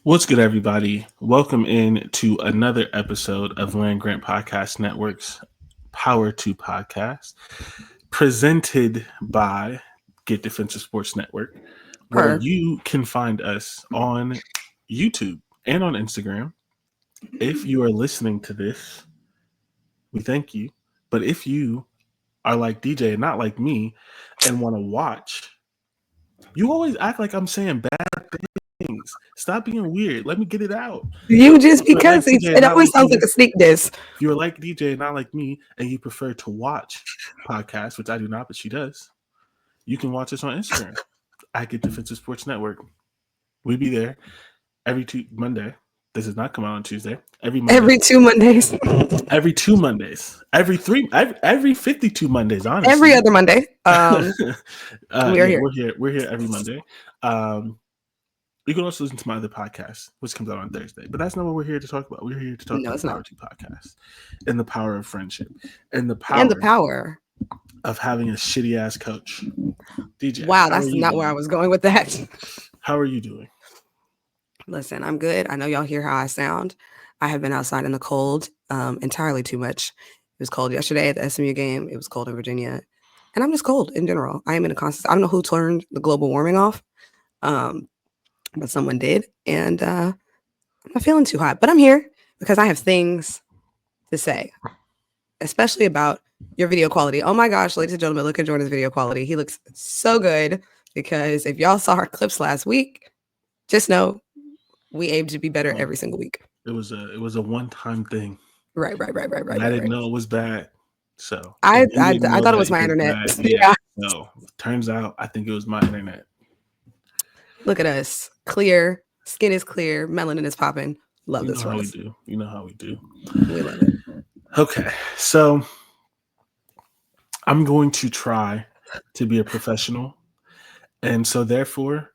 What's good, everybody? Welcome in to another episode of Land Grant Podcast Network's Power 2 Podcast, presented by Get Defensive Sports Network, where you can find us on YouTube and on Instagram. If you are listening to this, we thank you. But if you are like DJ and not like me and want to watch, you always act like I'm saying bad things. Stop being weird. Let me get it out. You just because it always sounds like a sneak diss. If you're like DJ, not like me, and you prefer to watch podcasts, which I do not, but she does, you can watch us on Instagram. I Get Defensive Sports Network. We be there every Monday. This does not come out on Tuesday. Every Monday. Every 2 Mondays. Every 2 Mondays. Every 52 Mondays, honestly. Every other Monday. We're here. We're here every Monday. You can also listen to my other podcast, which comes out on Thursday. But that's not what we're here to talk about. We're here to talk about the Power 2 Podcast and the power of friendship and the power of having a shitty ass coach. DJ. Wow, that's not where I was going with that. How are you doing? Listen, I'm good. I know y'all hear how I sound. I have been outside in the cold entirely too much. It was cold yesterday at the SMU game. It was cold in Virginia. And I'm just cold in general. I am in a constant. I don't know who turned the global warming off. But someone did, and I'm not feeling too hot. But I'm here because I have things to say, especially about your video quality. Oh my gosh, ladies and gentlemen, look at Jordan's video quality. He looks so good because if y'all saw our clips last week, just know we aim to be better every single week. It was a one-time thing. Right. I didn't know it was bad, so I thought it was my internet. Yeah. No, turns out I think it was my internet. Look at us. Clear. Skin is clear. Melanin is popping. Love this for us. You know how we do. We love it. Okay. So I'm going to try to be a professional. And so therefore,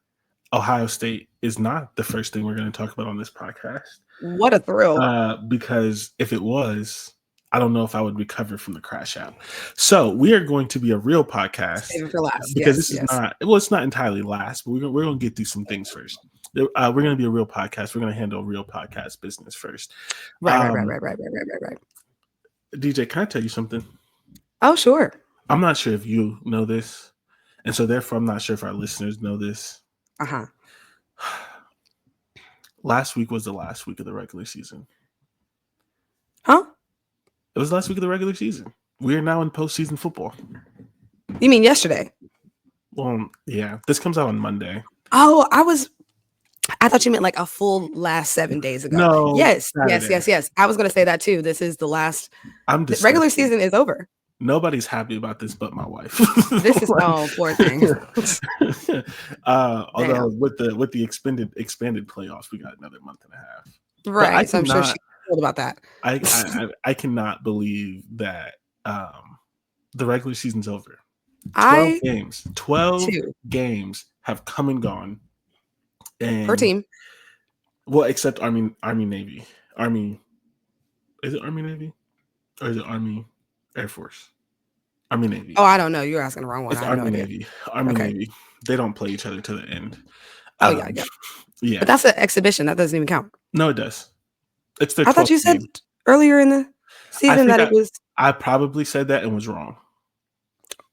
Ohio State is not the first thing we're going to talk about on this podcast. What a thrill. Because if it was, I don't know if I would recover from the crash out. So we are going to be a real podcast. Save it for last. Because this is not, well, it's not entirely last, but we're going to get through some things first. We're going to be a real podcast. We're going to handle real podcast business first. Right. DJ, can I tell you something? Oh, sure. I'm not sure if you know this. And so therefore, I'm not sure if our listeners know this. Uh-huh. Last week was the last week of the regular season. Huh? It was the last week of the regular season. We are now in postseason football. You mean yesterday? Well, yeah. This comes out on Monday. Oh, I thought you meant like a full last 7 days ago. No. Yes. I was going to say that too. This is the last. The regular season is over. Nobody's happy about this but my wife. This is poor thing. Although with the expanded playoffs, we got another month and a half. Right. So I'm sure she's thrilled about that. I cannot believe that the regular season's over. 12 games have come and gone. And, per team. Well, except Army Navy. Is it Army Navy? Or is it Army Air Force? Army Navy. Oh, I don't know. You're asking the wrong one. It's Army Navy. Navy. They don't play each other to the end. Yeah. But that's an exhibition. That doesn't even count. No, it does. It's their I thought you said earlier in the season that it was. I probably said that and was wrong.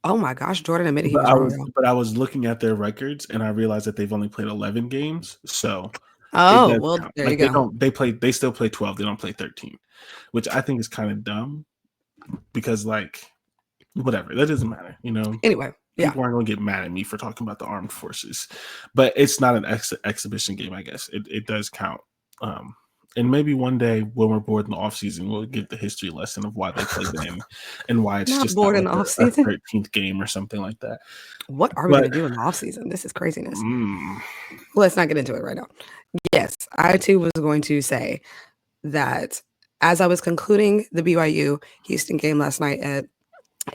Oh my gosh, Jordan admitted he was wrong. But I was looking at their records and I realized that they've only played 11 games. So well, there you go. They still play 12. They don't play 13, which I think is kind of dumb because whatever, that doesn't matter, you know. Anyway, people aren't going to get mad at me for talking about the armed forces, but it's not an exhibition game. I guess it does count. And maybe one day when we're bored in the off season, we'll get the history lesson of why they play them and why it's just bored in the off season. 13th game or something like that. What are we going to do in the off season? This is craziness. Let's not get into it right now. Yes, I too was going to say that as I was concluding the BYU Houston game last night at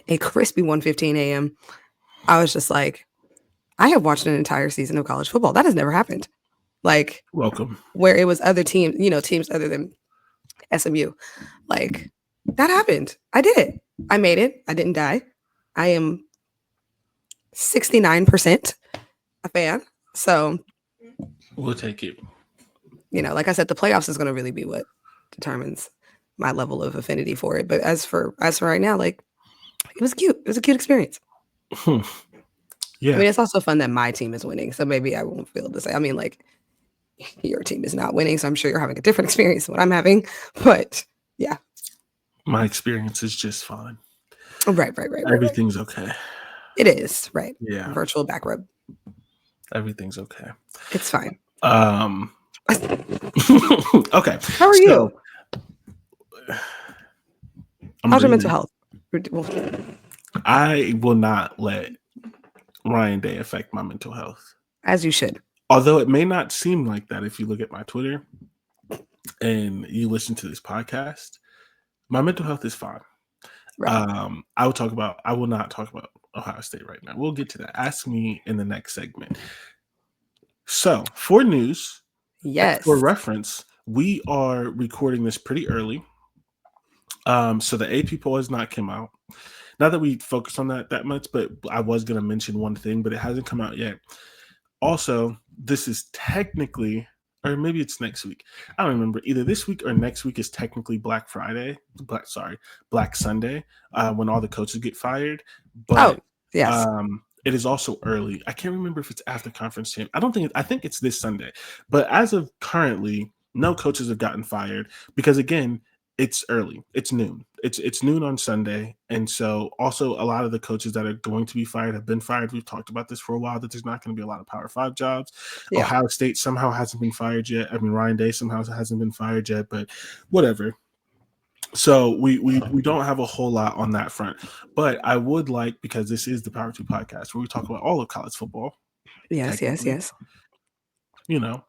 a crispy 1:15 a.m., I was just like, I have watched an entire season of college football. That has never happened. Like, welcome, where it was other teams, teams other than SMU. Like, that happened. I did it. I made it. I didn't die. I am 69% a fan. So we'll take it. like I said, the playoffs is going to really be what determines my level of affinity for it. But as for right now, like it was cute. It was a cute experience. I Yeah, mean, it's also fun that my team is winning, so maybe I won't feel the same. I mean, like your team is not winning, so I'm sure you're having a different experience than what I'm having. But yeah, my experience is just fine. right. Everything's okay. It is right. Yeah, Virtual back rub. everything's okay. It's fine. Um, okay, How are so you? I'm How's your mental breathing. health? Well, I will not let Ryan Day affect my mental health. as you should. Although it may not seem like that if you look at my Twitter and you listen to this podcast, my mental health is fine. Right. I will not talk about Ohio State right now. We'll get to that. Ask me in the next segment. So, for news, for Yes. reference, we are recording this pretty early. So the AP poll has not come out. Not that we focus on that much, but I was going to mention one thing, but it hasn't come out yet. Also, this is technically, or maybe it's next week. I don't remember. Either this week or next week is technically Black Friday. Black Sunday, when all the coaches get fired. Oh, But yes. it is also early. I can't remember if it's after conference champ. I think it's this Sunday. But as of currently, no coaches have gotten fired because again, it's early. It's noon. It's noon on Sunday, and so also a lot of the coaches that are going to be fired have been fired. We've talked about this for a while that there's not going to be a lot of Power Five jobs. Yeah. Ohio State somehow hasn't been fired yet. I mean Ryan Day somehow hasn't been fired yet, but whatever. So we don't have a whole lot on that front, but I would like, because this is the Power Two podcast where we talk about all of college football. Yes. You know,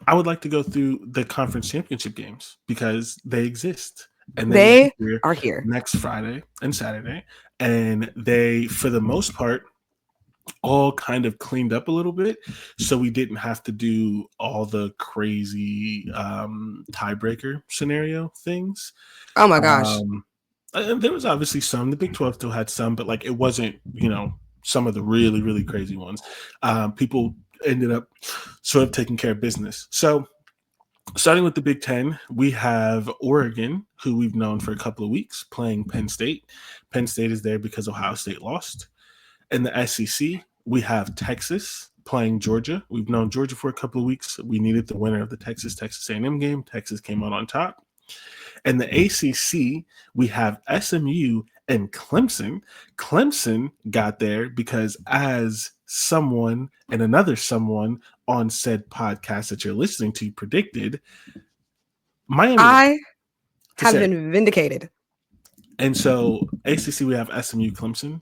I would like to go through the conference championship games because they exist and they will be They here are here. next Friday and Saturday. And they, for the most part, all kind of cleaned up a little bit. So we didn't have to do all the crazy tiebreaker scenario things. Oh my gosh. Um, and there was obviously some. The Big 12 still had some, but like it wasn't, some of the really, really crazy ones. People ended up sort of taking care of business. So, starting with the Big Ten, we have Oregon, who we've known for a couple of weeks, playing Penn State. Penn State is there because Ohio State lost. In the SEC, we have Texas playing Georgia. We've known Georgia for a couple of weeks. We needed the winner of the Texas A&M game. Texas came out on top. In the ACC, we have SMU and Clemson. Clemson got there because, as someone and another someone on said podcast that you're listening to predicted, Miami I have say. been vindicated. And so ACC, we have SMU, Clemson,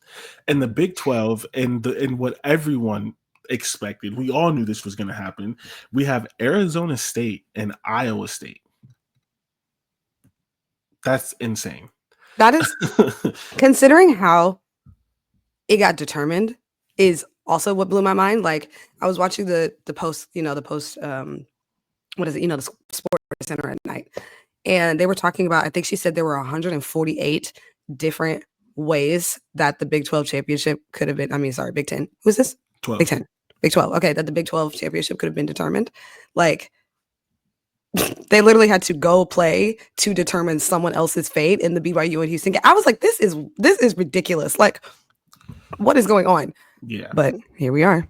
and the Big 12, and what everyone expected. We all knew this was going to happen. We have Arizona State and Iowa State. That's insane. That is, considering how it got determined, is also what blew my mind. Like I was watching the post, what is it? The Sports Center at night, and they were talking about. I think she said there were 148 different ways that the Big 12 championship could have been. I mean, sorry, Big 10. Who's this? 12. Big 10. Big 12. Okay, that the Big 12 championship could have been determined. Like they literally had to go play to determine someone else's fate in the BYU and Houston game. I was like, this is ridiculous. Like, what is going on? Yeah. But here we are.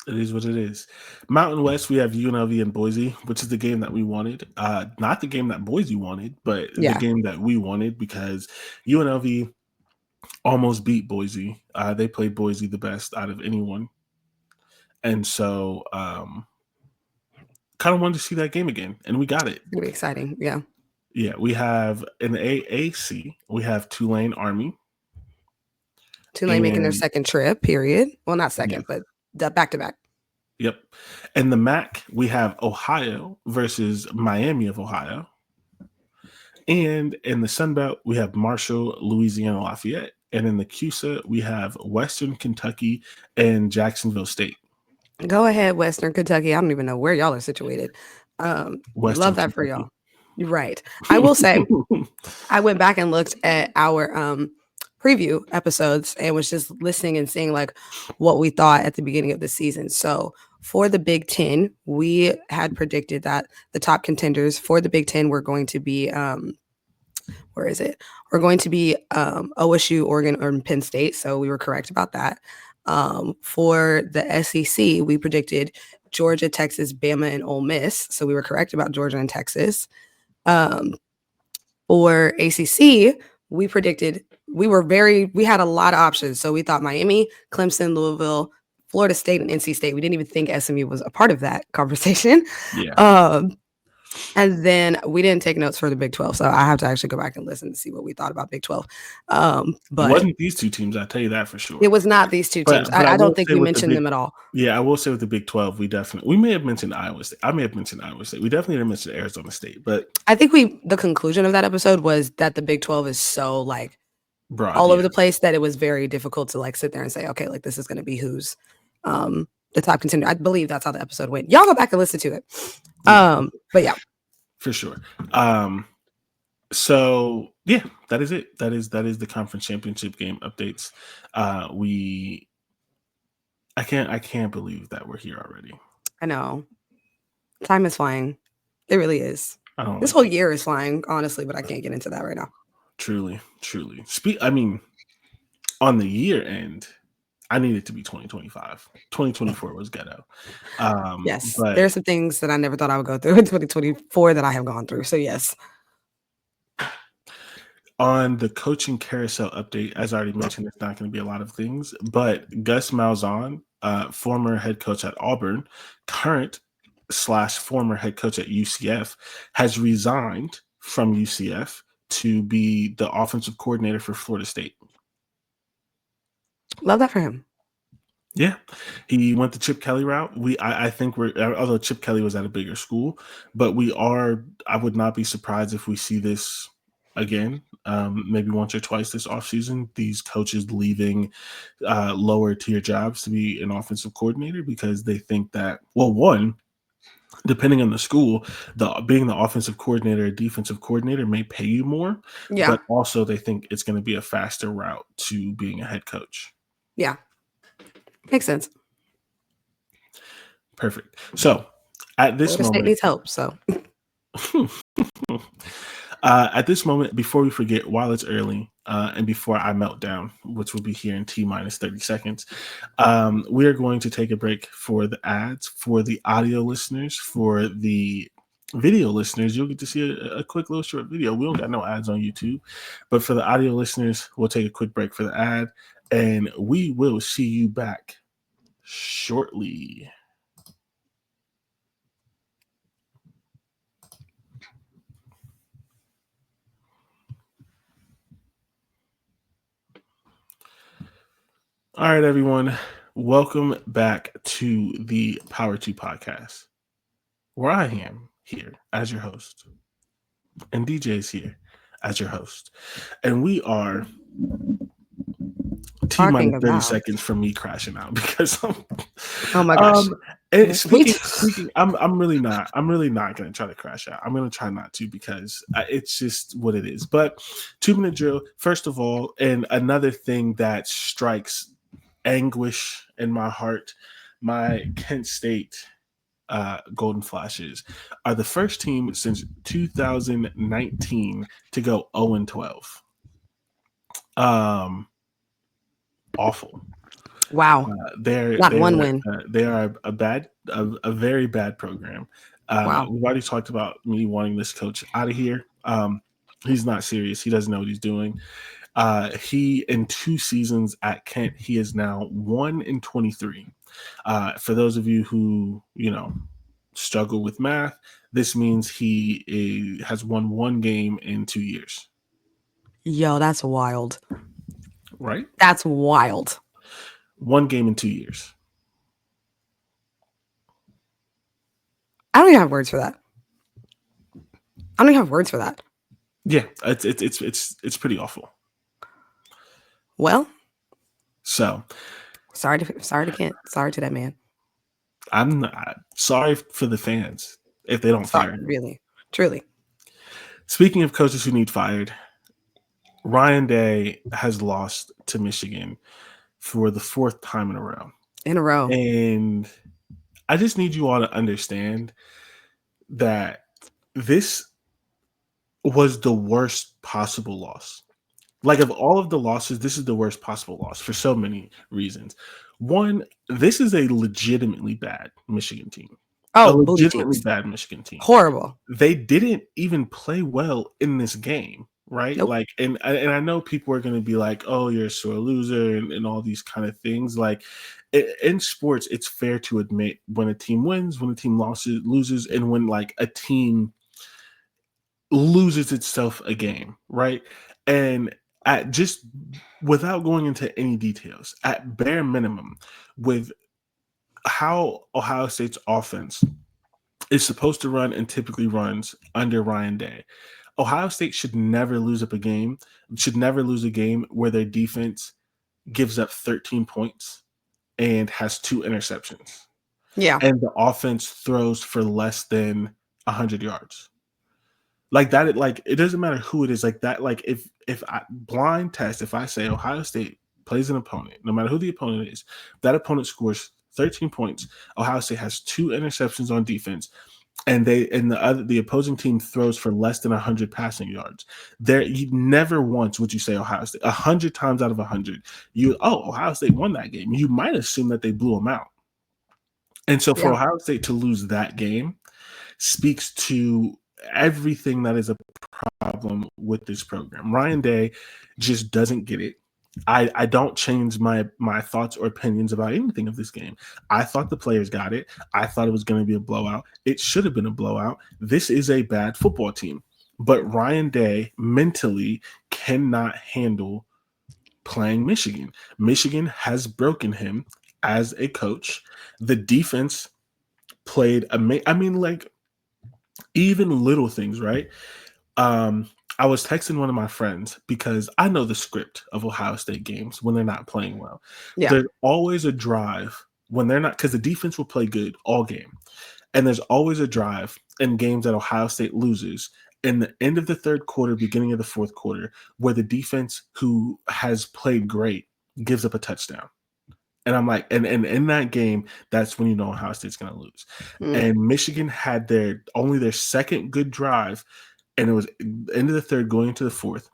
It is what it is. Mountain West, we have UNLV and Boise, which is the game that we wanted. Not the game that Boise wanted, but the game that we wanted, because UNLV almost beat Boise. They played Boise the best out of anyone. And so kind of wanted to see that game again, and we got it. It's going to be exciting. Yeah. Yeah, we have in the AAC, we have Tulane Army. Tulane making their second trip, period. Well, not second, but back-to-back. Yep. And the MAC, we have Ohio versus Miami of Ohio. And in the Sun Belt, we have Marshall, Louisiana, Lafayette. And in the CUSA, we have Western Kentucky and Jacksonville State. Go ahead, Western Kentucky. I don't even know where y'all are situated. Love that Kentucky. For y'all. You're right. I will say, I went back and looked at our preview episodes and was just listening and seeing like what we thought at the beginning of the season. So for the Big Ten, we had predicted that the top contenders for the Big Ten were going to be where is it? We're going to be OSU, Oregon, or Penn State. So we were correct about that. For the SEC, we predicted Georgia, Texas, Bama, and Ole Miss. So we were correct about Georgia and Texas. For ACC, we predicted we had a lot of options. So we thought Miami, Clemson, Louisville, Florida State, and NC State. We didn't even think SMU was a part of that conversation. Yeah. And then we didn't take notes for the Big 12. So I have to actually go back and listen to see what we thought about Big 12. It But wasn't these two teams, I'll tell you that for sure. it was not these two teams. But I will don't think say we with the mentioned them at all. Yeah, I will say with the Big 12, we may have mentioned Iowa State. I may have mentioned Iowa State. We definitely didn't mention Arizona State, but I think the conclusion of that episode was that the Big 12 is so like broad, all over the place that it was very difficult to like sit there and say, okay, like this is going to be who's the top contender. I believe that's how the episode went. Y'all go back and listen to it. But yeah, for sure. So yeah, that is it. That is the conference championship game updates. I can't believe that we're here already. I know. Time is flying. It really is. This like whole year is flying, honestly, but I can't get into that right now. Truly. I mean, on the year end, I need it to be 2025. 2024 was ghetto. Yes, but there are some things that I never thought I would go through in 2024 that I have gone through. So yes. On the coaching carousel update, as I already mentioned, it's not going to be a lot of things, but Gus Malzahn, former head coach at Auburn, current/former head coach at UCF, has resigned from UCF to be the offensive coordinator for Florida State. Love that for him. Yeah, he went the Chip Kelly route. I think although Chip Kelly was at a bigger school, but I would not be surprised if we see this again, maybe once or twice this offseason, these coaches leaving lower tier jobs to be an offensive coordinator because they think that, well, one, depending on the school, being the offensive coordinator or defensive coordinator may pay you more, but also they think it's going to be a faster route to being a head coach. Yeah. Makes sense. Perfect. So at this moment, State needs help. So at this moment, before we forget, while it's early and before I melt down, which will be here in T-minus 30 seconds, we are going to take a break for the ads. For the audio listeners, for the video listeners, you'll get to see a quick little short video. We don't got no ads on YouTube, but for the audio listeners, we'll take a quick break for the ad, and we will see you back shortly. All right, everyone. Welcome back to the Power 2 podcast, where I am here as your host, and DJ is here as your host. And we are T-minus 30 seconds from me crashing out because oh my gosh. And speaking, I'm really not going to try to crash out. I'm going to try not to because it's just what it is. But 2-minute drill, first of all, and another thing that strikes anguish in my heart, my Kent State Golden Flashes are the first team since 2019 to go 0-12. Awful. Wow. They're one win. They are a very bad program. Wow. We've already talked about me wanting this coach out of here. He's not serious. He doesn't know what he's doing. He in 2 seasons at Kent, he is now 1-23. For those of you who struggle with math, this means he has won 1 game in 2 years. Yo, that's wild. Right? That's wild. 1 game in 2 years. I don't even have words for that. Yeah, it's pretty awful. Well, so sorry to Kent. Sorry to that man. I'm not sorry for the fans if they don't fire him. Really, truly. Speaking of coaches who need fired, Ryan Day has lost to Michigan for the 4th time in a row. In a row. And I just need you all to understand that this was the worst possible loss. Like, of all of the losses, this is the worst possible loss for so many reasons. One, this is a legitimately bad Michigan team. A Oh, booty legitimately cheeks. bad Michigan team. Horrible. They didn't even play well in this game, right? Nope. Like, and I know people are going to be like, "Oh, you're a sore loser," and all these kind of things. Like, in sports, it's fair to admit when a team wins, when a team loses, and when like a team loses itself a game, right? And at just without going into any details, at bare minimum, with how Ohio State's offense is supposed to run and typically runs under Ryan Day, Ohio State should never lose up a game, should never lose a game where their defense gives up 13 points and has 2 interceptions. Yeah. And the offense throws for less than 100 yards. Like that, like it doesn't matter who it is. Like that, like if I blind test, if I say Ohio State plays an opponent, no matter who the opponent is, that opponent scores 13 points. Ohio State has 2 interceptions on defense, and the opposing team throws for less than 100 passing yards. There, you never once would you say Ohio State. 100 times out of 100, Ohio State won that game. You might assume that they blew them out, and so for Yeah. Ohio State to lose that game speaks to everything that is a problem with this program. Ryan Day just doesn't get it. I don't change my thoughts or opinions about anything of this game. I thought the players got it. I thought it was going to be a blowout. It should have been a blowout. This is a bad football team. But Ryan Day mentally cannot handle playing Michigan. Michigan has broken him as a coach. The defense played amazing. I mean, like, even little things, right? I was texting one of my friends because I know the script of Ohio State games when they're not playing well. Yeah. There's always a drive when they're not, because the defense will play good all game. And there's always a drive in games that Ohio State loses in the end of the third quarter, beginning of the fourth quarter, where the defense, who has played great, gives up a touchdown. And I'm like, and in that game, that's when you know Ohio State's going to lose. Mm. And Michigan had their second good drive, and it was end of the third going into the fourth.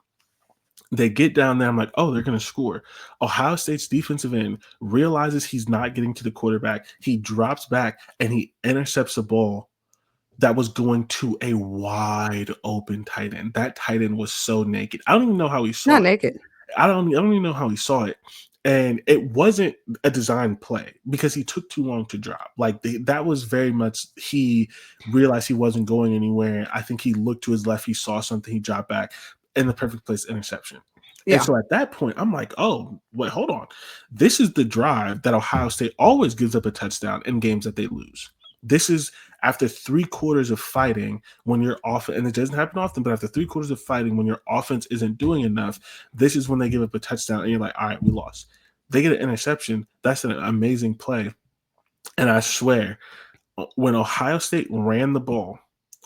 They get down there. I'm like, oh, they're going to score. Ohio State's defensive end realizes he's not getting to the quarterback. He drops back and he intercepts a ball that was going to a wide open tight end. That tight end was so naked. I don't even know how he saw Not it. naked. I don't even know how he saw it. And it wasn't a design play because he took too long to drop. Like that was very much, he realized he wasn't going anywhere. I think he looked to his left, he saw something, he dropped back in the perfect place, interception. And Yeah. so at that point, I'm like, oh, wait, hold on. This is the drive that Ohio State always gives up a touchdown in games that they lose. This is after 3 quarters of fighting when you're off, and it doesn't happen often, but after 3 quarters of fighting when your offense isn't doing enough, this is when they give up a touchdown and you're like, all right, we lost. They get an interception. That's an amazing play. And I swear, when Ohio State ran the ball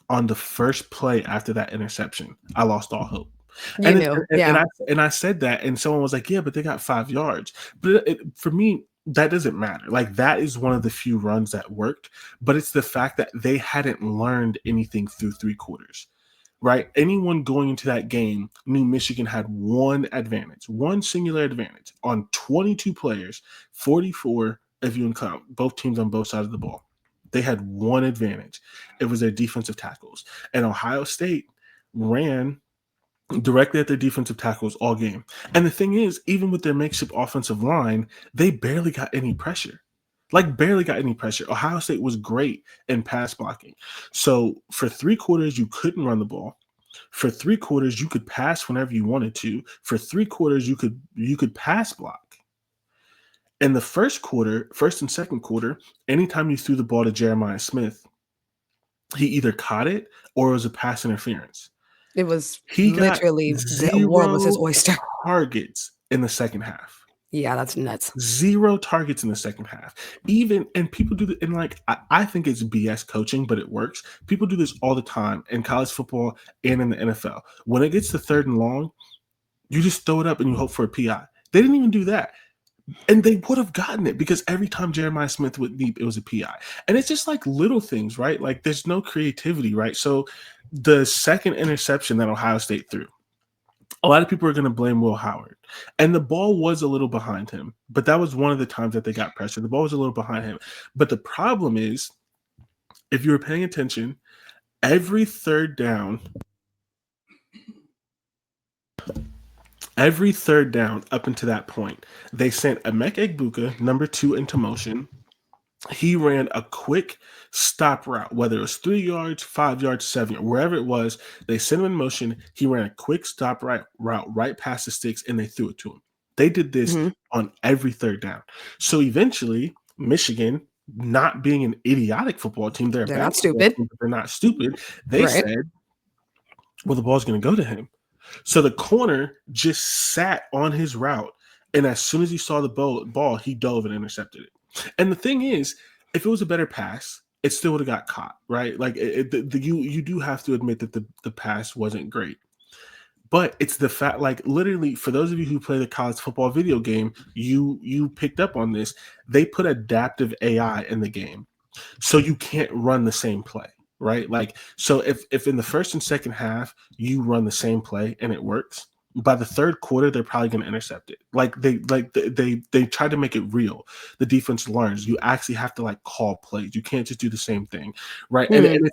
on the first play after that interception, I lost all hope. You And knew. Yeah. I said that, and someone was like, "Yeah, but they got 5 yards." But for me, that doesn't matter. Like, that is one of the few runs that worked. But it's the fact that they hadn't learned anything through 3 quarters, right? Anyone going into that game knew Michigan had one advantage, one singular advantage on 22 players, 44 if you count both teams on both sides of the ball. They had one advantage. It was their defensive tackles, and Ohio State ran directly at their defensive tackles all game. And the thing is, even with their makeshift offensive line, they barely got any pressure. Like, barely got any pressure. Ohio State was great in pass blocking. So for 3 quarters, you couldn't run the ball. For 3 quarters, you could pass whenever you wanted to. For 3 quarters, you could pass block. In the first quarter, first and second quarter, anytime you threw the ball to Jeremiah Smith, he either caught it or it was a pass interference. It was He got literally the world was his 0 oyster. targets in the second half. Yeah, that's nuts. 0 targets in the second half. Even, and people do, and like, I think it's BS coaching, but it works. People do this all the time in college football and in the NFL. When it gets to third and long, you just throw it up and you hope for a PI. They didn't even do that. And they would have gotten it because every time Jeremiah Smith would leap, it was a PI. And it's just like little things, right? Like there's no creativity, right? So the second interception that Ohio State threw, a lot of people are going to blame Will Howard. And the ball was a little behind him, but that was one of the times that they got pressure. The ball was a little behind him. But the problem is, if you were paying attention, every third down, up until that point, they sent Emeka Egbuka, number 2, into motion. He ran a quick stop route, whether it was 3 yards, 5 yards, 7 yards, wherever it was. They sent him in motion. He ran a quick stop route right past the sticks, and they threw it to him. They did this on every third down. So eventually, Michigan, not being an idiotic football team, they're not stupid, team, but they're not stupid. They said, well, the ball's going to go to him. So the corner just sat on his route, and as soon as he saw the ball, he dove and intercepted it. And the thing is, if it was a better pass, it still would have got caught, right? Like you do have to admit that the pass wasn't great. But it's the fact, like literally, for those of you who play the college football video game, you picked up on this. They put adaptive AI in the game, so you can't run the same play, right? Like, so if in the first and second half you run the same play and it works, by the third quarter they're probably going to intercept it. They try to make it real. The defense learns you actually have to like call plays. You can't just do the same thing, right? And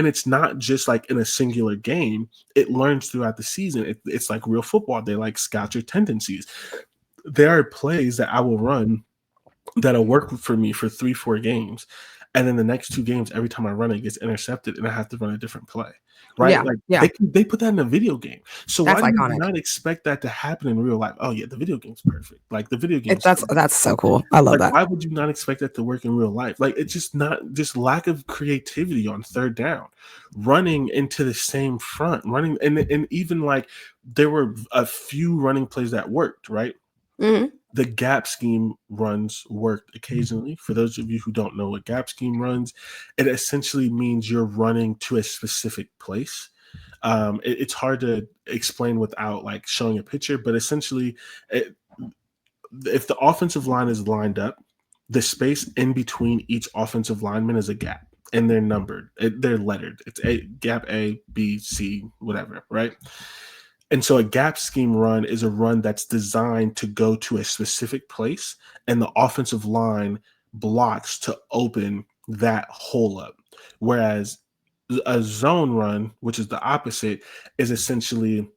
it's not just like in a singular game. It learns throughout the season. It's like real football. They like scout your tendencies. There are plays that I will run that'll work for me for 3-4 games, and then the next 2 games, every time I run it gets intercepted and I have to run a different play, right? They put that in a video game. So that's why do iconic. you not expect that to happen in real life? Oh yeah, the video game's perfect. Like the video game, that's so cool. I love that. Why would you not expect that to work in real life? Like it's just lack of creativity on third down, running into the same front, running and even like there were a few running plays that worked, right? The gap scheme runs worked occasionally. For those of you who don't know what gap scheme runs, it essentially means you're running to a specific place. It's hard to explain without like showing a picture, but essentially, if the offensive line is lined up, the space in between each offensive lineman is a gap, and they're numbered. They're lettered. It's gap A, B, C, whatever, right? And so a gap scheme run is a run that's designed to go to a specific place, and the offensive line blocks to open that hole up. Whereas a zone run, which is the opposite, is essentially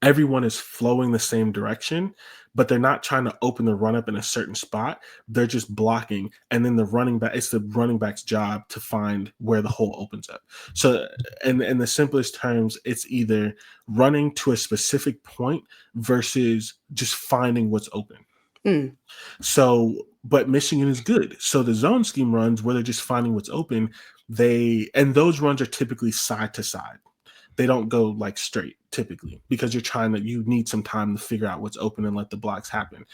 everyone is flowing the same direction, but they're not trying to open the run up in a certain spot. They're just blocking. And then it's the running back's job to find where the hole opens up. So in the simplest terms, it's either running to a specific point versus just finding what's open. So, but Michigan is good. So the zone scheme runs where they're just finding what's open, and those runs are typically side to side. They don't go like straight typically because you need some time to figure out what's open and let the blocks happen.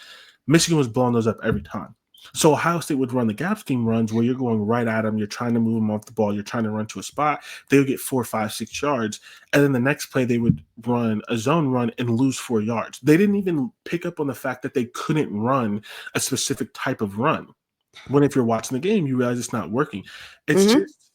Michigan was blowing those up every time. So Ohio State would run the gap scheme runs where you're going right at them. You're trying to move them off the ball. You're trying to run to a spot. They would get 4, 5, 6 yards. And then the next play, they would run a zone run and lose 4 yards. They didn't even pick up on the fact that they couldn't run a specific type of run. When if you're watching the game, you realize it's not working. It's just,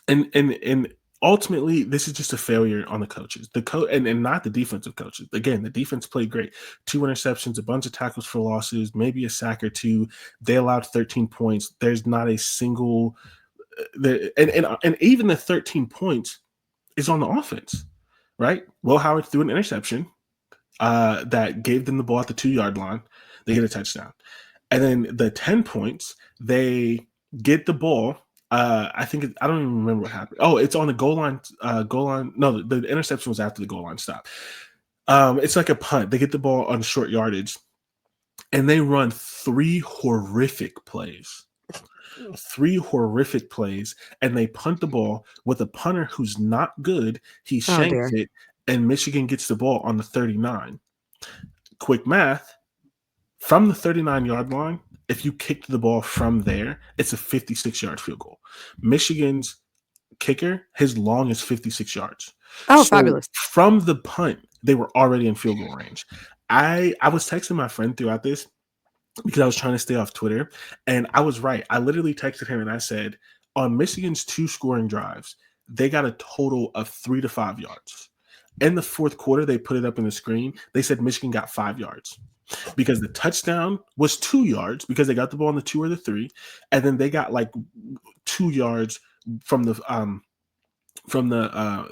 and ultimately, this is just a failure on the coaches, and not the defensive coaches. Again, the defense played great. 2 interceptions, a bunch of tackles for losses, maybe a sack or 2. They allowed 13 points. There's not a single, and even the 13 points is on the offense, right? Will Howard threw an interception that gave them the ball at the 2-yard line. They get a touchdown, and then the 10 points they get the ball. I don't even remember what happened. Oh, it's on the goal line. No, the interception was after the goal line stop. It's like a punt. They get the ball on short yardage, and they run 3 horrific plays. 3 horrific plays, and they punt the ball with a punter who's not good. He shanks it, and Michigan gets the ball on the 39. Quick math, from the 39-yard line, if you kicked the ball from there, it's a 56-yard field goal. Michigan's kicker, his long is 56 yards. Oh, so fabulous. From the punt, they were already in field goal range. I was texting my friend throughout this, because I was trying to stay off Twitter, and I was right. I literally texted him and I said, on Michigan's 2 scoring drives, they got a total of 3 to 5 yards. In the fourth quarter, they put it up in the screen. They said Michigan got 5 yards because the touchdown was 2 yards because they got the ball on the 2 or the 3, and then they got like 2 yards from the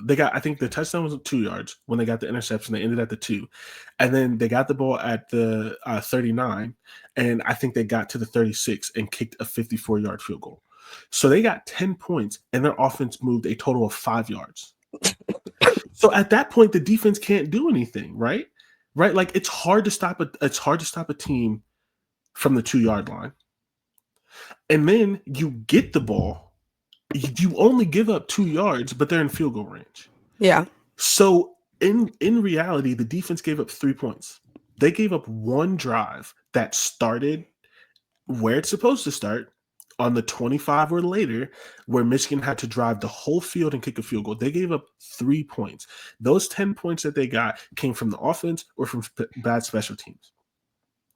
they got, I think the touchdown was 2 yards when they got the interception. They ended at the 2, and then they got the ball at the 39, and I think they got to the 36 and kicked a 54-yard field goal. So they got 10 points, and their offense moved a total of 5 yards. So at that point, the defense can't do anything, right? Right? Like it's hard to stop a team from the 2 yard line, and then you get the ball. You only give up 2 yards, but they're in field goal range. Yeah. So in reality, the defense gave up 3 points. They gave up one drive that started where it's supposed to start on the 25 or later, where Michigan had to drive the whole field and kick a field goal. They gave up 3 points. Those 10 points that they got came from the offense or from bad special teams,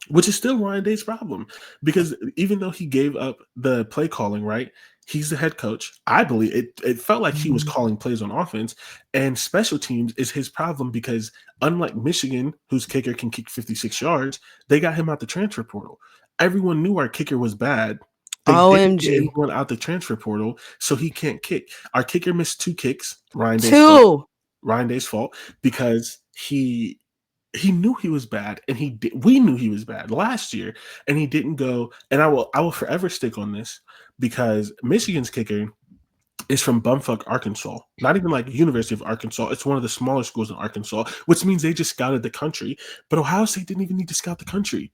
which is still Ryan Day's problem, because even though he gave up the play calling, right? He's the head coach. I believe it felt like he was calling plays on offense, and special teams is his problem because unlike Michigan, whose kicker can kick 56 yards, they got him out the transfer portal. Everyone knew our kicker was bad. They didn't get OMG. anyone out the transfer portal, so he can't kick. Our kicker missed 2 kicks. Ryan Day's fault because he knew he was bad, and we knew he was bad last year, and he didn't go. And I will forever stick on this because Michigan's kicker is from bumfuck Arkansas, not even like University of Arkansas. It's one of the smaller schools in Arkansas, which means they just scouted the country. But Ohio State didn't even need to scout the country.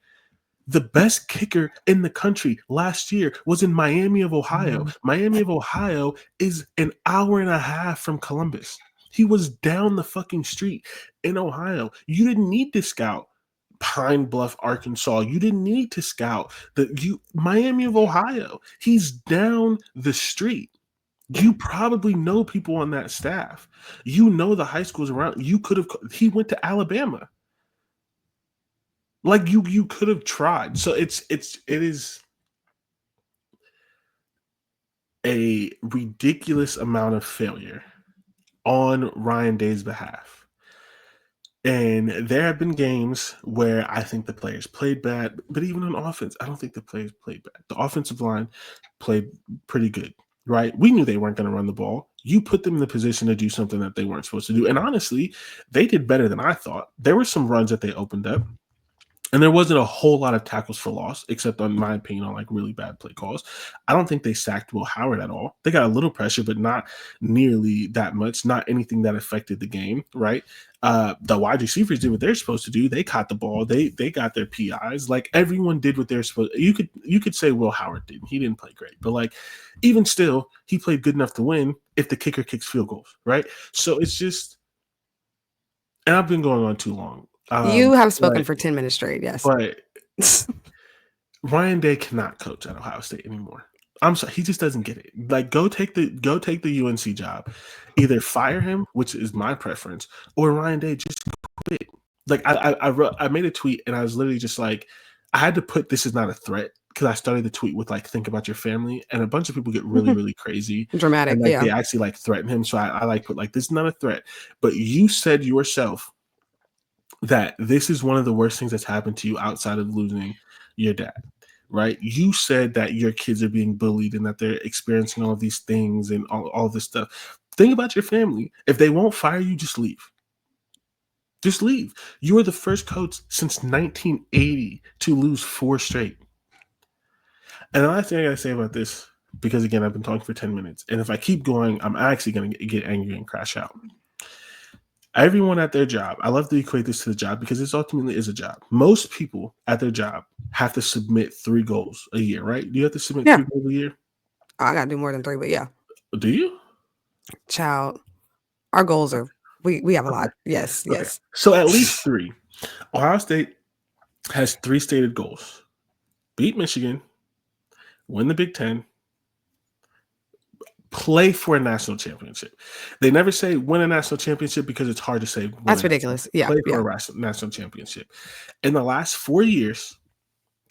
The best kicker in the country last year was in Miami of Ohio. Miami of Ohio is an hour and a half from Columbus. He was down the fucking street in Ohio. You didn't need to scout Pine Bluff, Arkansas. You didn't need to scout Miami of Ohio. He's down the street. You probably know people on that staff. You know the high schools around. He went to Alabama. Like you could have tried. So it is a ridiculous amount of failure on Ryan Day's behalf. And there have been games where I think the players played bad, but even on offense, I don't think the players played bad. The offensive line played pretty good, right? We knew they weren't going to run the ball. You put them in the position to do something that they weren't supposed to do. And honestly, they did better than I thought. There were some runs that they opened up. And there wasn't a whole lot of tackles for loss, except in my opinion, on like really bad play calls. I don't think they sacked Will Howard at all. They got a little pressure, but not nearly that much. Not anything that affected the game, right? The wide receivers did what they're supposed to do. They caught the ball. They got their PIs. Like everyone did what they're supposed. You could say Will Howard didn't. He didn't play great, but like even still, he played good enough to win if the kicker kicks field goals, right? So it's just, and I've been going on too long. You have spoken for 10 minutes straight, yes. But Ryan Day cannot coach at Ohio State anymore. I'm sorry, he just doesn't get it. Like, go take the UNC job. Either fire him, which is my preference, or Ryan Day just quit. Like, I made a tweet and I was literally just like, I had to put "this is not a threat" because I started the tweet with like "think about your family," and a bunch of people get really really crazy, dramatic, and like yeah. they actually like threaten him. So I like put like "this is not a threat," but you said yourself that this is one of the worst things that's happened to you outside of losing your dad, right? You said that your kids are being bullied and that they're experiencing all of these things and all this stuff. Think about your family. If they won't fire you, just leave. Just leave. You are the first coach since 1980 to lose 4 straight. And the last thing I gotta say about this, because again, I've been talking for 10 minutes, and if I keep going, I'm actually gonna get angry and crash out. Everyone at their job, I love to equate this to the job because this ultimately is a job. Most people at their job have to submit 3 goals a year, right? Do you have to submit 3 goals a year? I got to do more than 3, but yeah. Do you? Child, our goals are, we have a lot. Yes, Okay. yes. So at least 3. Ohio State has 3 stated goals. Beat Michigan, win the Big Ten, play for a national championship. They never say win a national championship because it's hard to say. That's ridiculous. Yeah. Play for a national championship. In the last 4 years,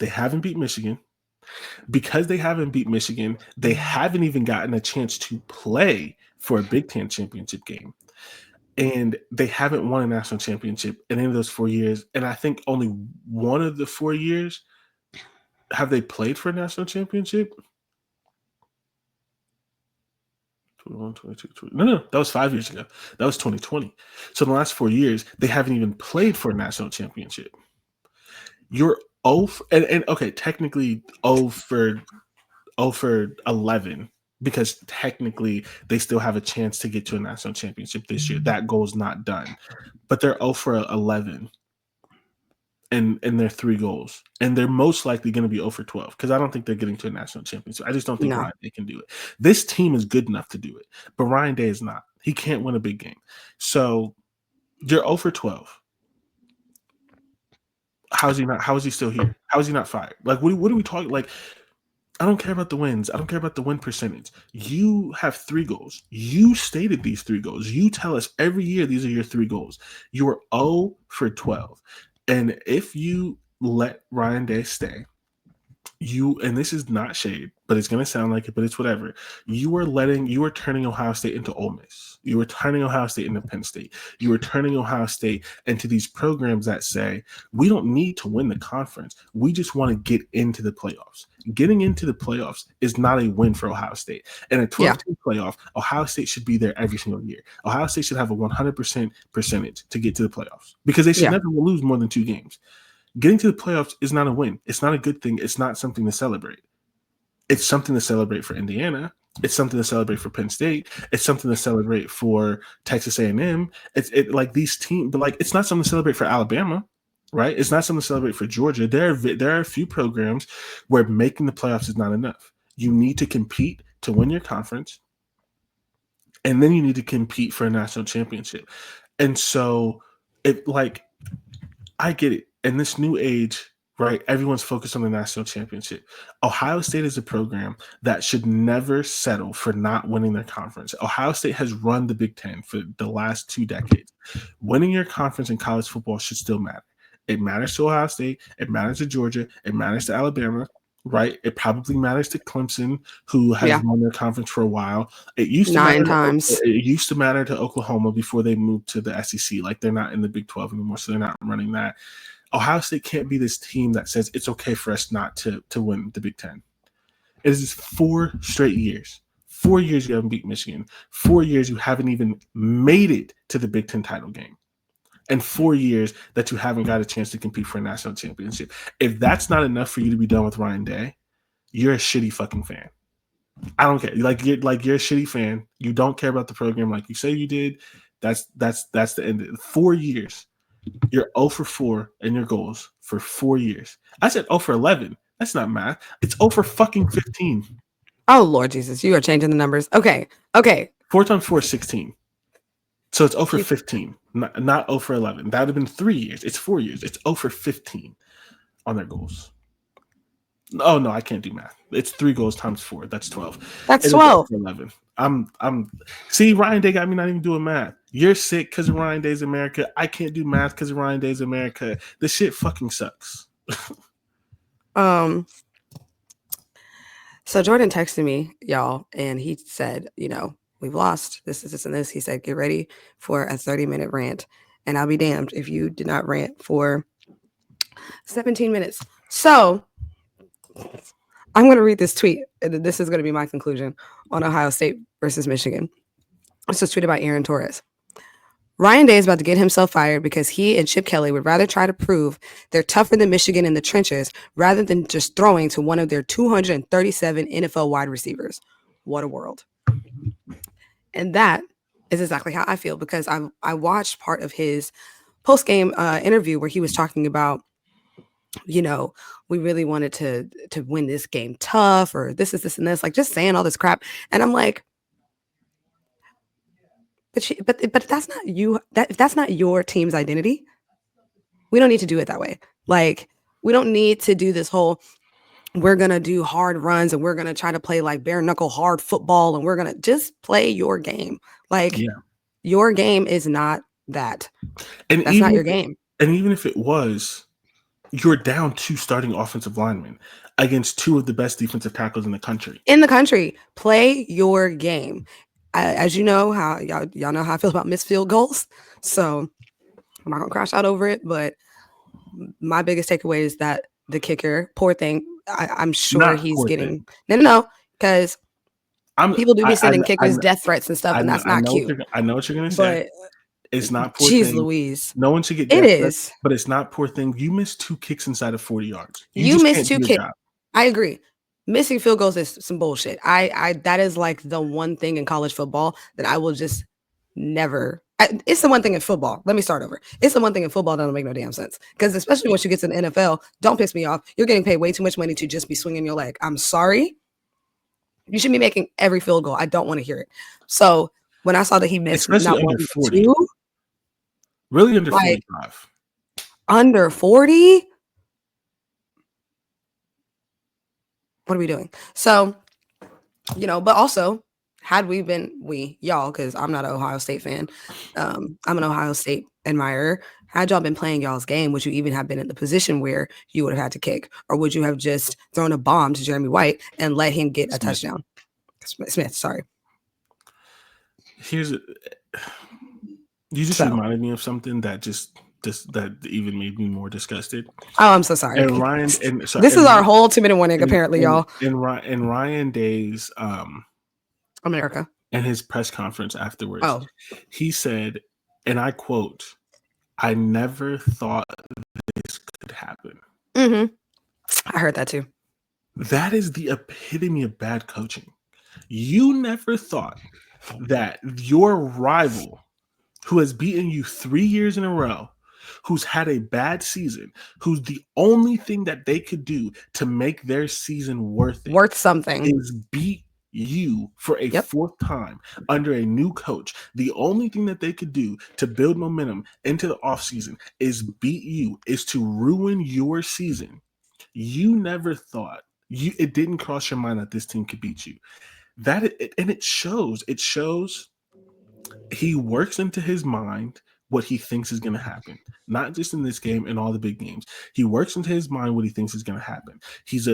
They haven't beat Michigan. Because they haven't beat Michigan, they haven't even gotten a chance to play for a Big Ten championship game. And they haven't won a national championship in any of those 4 years. And I think only one of the 4 years have they played for a national championship. 21, 22, 20. No, that was 5 years ago. That was 2020. So in the last 4 years, they haven't even played for a national championship. You're 0 and okay, technically 0 for 11 because technically they still have a chance to get to a national championship this year. That goal is not done, but they're 0 for 11 in their 3 goals, and they're most likely going to be 0 for 12 because I don't think they're getting to a national championship. I just don't think No. Ryan Day can do it. This team is good enough to do it, but Ryan Day is not. He can't win a big game. So you're 0 for 12. How is he not? How is he still here? How is he not fired? Like, what are we talking? Like, I don't care about the wins. I don't care about the win percentage. You have 3 goals. You stated these 3 goals. You tell us every year these are your 3 goals. You are 0 for 12. And if you let Ryan Day stay, and this is not shade, but it's going to sound like it, but it's whatever. You are turning Ohio State into Ole Miss. You are turning Ohio State into Penn State. You are turning Ohio State into these programs that say, we don't need to win the conference. We just want to get into the playoffs. Getting into the playoffs is not a win for Ohio State. In a 12-team playoff, Ohio State should be there every single year. Ohio State should have a 100% percentage to get to the playoffs because they should never lose more than 2 games. Getting to the playoffs is not a win. It's not a good thing. It's not something to celebrate. It's something to celebrate for Indiana. It's something to celebrate for Penn State. It's something to celebrate for Texas A&M. It's like these teams, but like it's not something to celebrate for Alabama, right? It's not something to celebrate for Georgia. There are a few programs where making the playoffs is not enough. You need to compete to win your conference, and then you need to compete for a national championship. And so, I get it. In this new age, right, everyone's focused on the national championship. Ohio State is a program that should never settle for not winning their conference. Ohio State has run the Big Ten for the last 2 decades. Winning your conference in college football should still matter. It matters to Ohio State. It matters to Georgia. It matters to Alabama, right? It probably matters to Clemson, who has won their conference for a while. It used to 9 times. It used to matter to Oklahoma before they moved to the SEC. Like, they're not in the Big 12 anymore, so they're not running that. Ohio State can't be this team that says it's okay for us not to win the Big Ten. It is 4 straight years. 4 years you haven't beat Michigan. 4 years you haven't even made it to the Big Ten title game. And 4 years that you haven't got a chance to compete for a national championship. If that's not enough for you to be done with Ryan Day, you're a shitty fucking fan. I don't care. You're a shitty fan. You don't care about the program like you say you did. That's the end of it. 4 years. You're 0 for 4 in your goals for 4 years. I said 0 for 11. That's not math. It's 0 for fucking 15. Oh, Lord Jesus. You are changing the numbers. Okay. 4 times 4 is 16. So it's 0 for 15, not 0 for 11. That would have been 3 years. It's 4 years. It's 0 for 15 on their goals. Oh, no, I can't do math. It's 3 goals times 4. That's 12. That's 12. 11. See, Ryan Day got me not even doing math. You're sick because of Ryan Day's America. I can't do math because of Ryan Day's America. This shit fucking sucks. So Jordan texted me, y'all, and he said, we've lost this, and this. He said, get ready for a 30-minute rant. And I'll be damned if you did not rant for 17 minutes. So I'm going to read this tweet. This is going to be my conclusion on Ohio State versus Michigan. This was tweeted by Aaron Torres. Ryan Day is about to get himself fired because he and Chip Kelly would rather try to prove they're tougher than Michigan in the trenches rather than just throwing to one of their 237 NFL wide receivers. What a world. And that is exactly how I feel because I watched part of his post-game interview where he was talking about, we really wanted to win this game tough or this is this and this, like just saying all this crap. And I'm like, but that's not you. If that's not your team's identity, we don't need to do it that way. Like, we don't need to do this whole, we're going to do hard runs and we're going to try to play like bare knuckle hard football and we're going to just play your game. Like, your game is not that. And that's not your game. And even if it was, you're down two starting offensive linemen against two of the best defensive tackles in the country. In the country, play your game. As you know, how y'all know how I feel about missed field goals. So I'm not gonna crash out over it, but my biggest takeaway is that the kicker, poor thing. I'm sure Not he's poor getting thing. no, because I'm people do be I sending kickers death threats and stuff, and that's I not know what cute. I know what you're gonna say. But It's not poor geez, thing. Louise, No one should get it death threats, is. but it's not poor thing. You missed two kicks inside of 40 yards. You You just missed can't do two your kicks. job. I agree. Missing field goals is some bullshit. I that is like the one thing in college football that I will just never. It's the one thing in football. Let me start over. It's the one thing in football that don't make no damn sense. Because especially once you get to the NFL, don't piss me off. You're getting paid way too much money to just be swinging your leg. I'm sorry. You should be making every field goal. I don't want to hear it. So when I saw that he missed Especially not one under but 40. two, Really under like 45. under 40, what are we doing? So, but also, had we been, y'all, because I'm not an Ohio State fan, I'm an Ohio State admirer. Had y'all been playing y'all's game, would you even have been in the position where you would have had to kick? Or would you have just thrown a bomb to Jeremy White and let him get a touchdown? Smith, sorry. You just So, reminded me of something that that even made me more disgusted. oh, I'm so sorry. And Ryan and so This and, is our whole 2-minute warning, apparently, y'all. and Ryan Day's America. in his press conference afterwards, Oh, he said, and I quote, "I never thought this could happen." mm-hmm. I heard that too. That is the epitome of bad coaching. You never thought that your rival, who has beaten you 3 years in a row, who's had a bad season, who's the only thing that they could do to make their season worth something, is beat you for a fourth time under a new coach. The only thing that they could do to build momentum into the offseason is beat you, is to ruin your season. You never thought, it didn't cross your mind that this team could beat you. And it shows. It shows he works into his mind what he thinks is going to happen, not just in this game and all the big games. He works into his mind what he thinks is going to happen. He's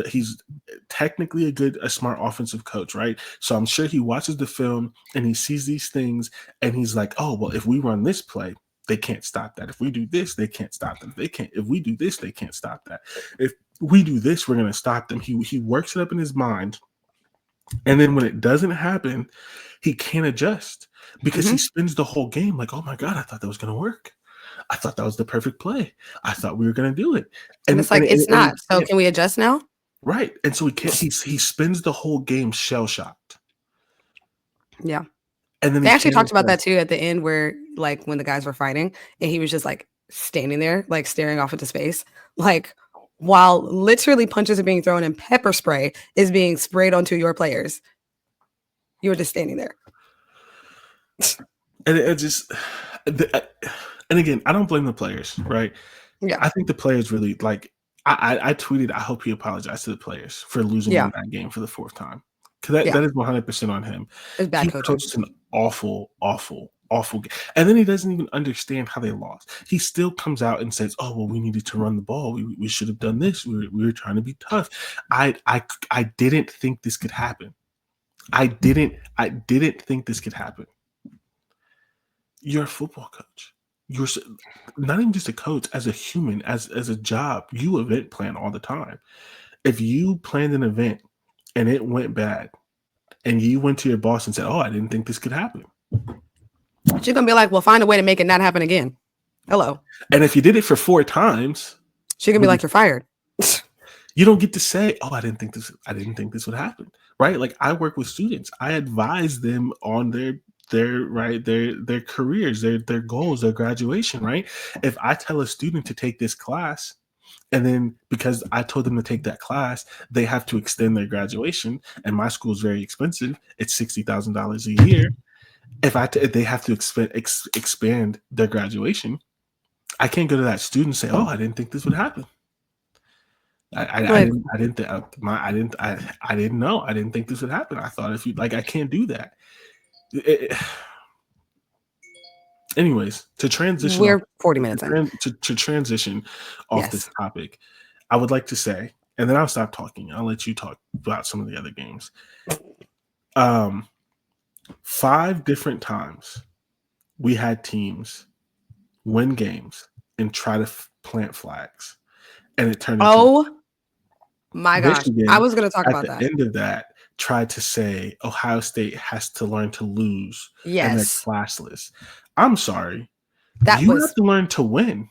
technically a smart offensive coach, right? So I'm sure he watches the film and he sees these things and he's like, oh, well, if we run this play, they can't stop that. If we do this, they can't stop them. If we do this, they can't stop that. If we do this, we're going to stop them. He works it up in his mind. And then when it doesn't happen, he can't adjust because he spends the whole game like, oh my God, I thought that was going to work. I thought that was the perfect play. I thought we were going to do it. And it's like, it's not. So can we adjust now? Right. And so he spends the whole game shell shocked. Yeah. And then they actually talked about that too at the end where like when the guys were fighting and he was just like standing there, like staring off into space, like while literally punches are being thrown and pepper spray is being sprayed onto your players. You were just standing there. And it just, and again, I don't blame the players, right? Yeah. I think the players really like, I tweeted, I hope he apologized to the players for losing in that game for the fourth time. Because that is 100% on him. It's bad coaching. Coached an awful game. And then he doesn't even understand how they lost. He still comes out and says, oh, well, we needed to run the ball. We should have done this. We were trying to be tough. I didn't think this could happen. I didn't think this could happen. You're a football coach. You're not even just a coach, as a human, as a job, you event plan all the time. If you planned an event and it went bad and you went to your boss and said, oh, I didn't think this could happen. She's going to be like, well, find a way to make it not happen again. Hello. And if you did it for 4 times, she's going to be like, you're fired. You don't get to say, oh, I didn't think this would happen. Right? Like I work with students. I advise them on their careers, their goals, their graduation, right? If I tell a student to take this class, and then because I told them to take that class, they have to extend their graduation, and my school is very expensive. It's $60,000 a year. If they have to expand their graduation, I can't go to that student and say, "Oh, I didn't think this would happen." I didn't know. I didn't think this would happen. I thought if you like, I can't do that. Anyways, to transition off We're 40 minutes in. to transition off this Yes. topic, I would like to say, and then I'll stop talking. I'll let you talk about some of the other games. 5 different times we had teams win games and try to plant flags, and it turned into Oh my gosh. I Michigan. was going to talk At about the that. end of that, tried to say Ohio State has to learn to lose and they're Yes. classless. I'm sorry, That you have was to learn to win.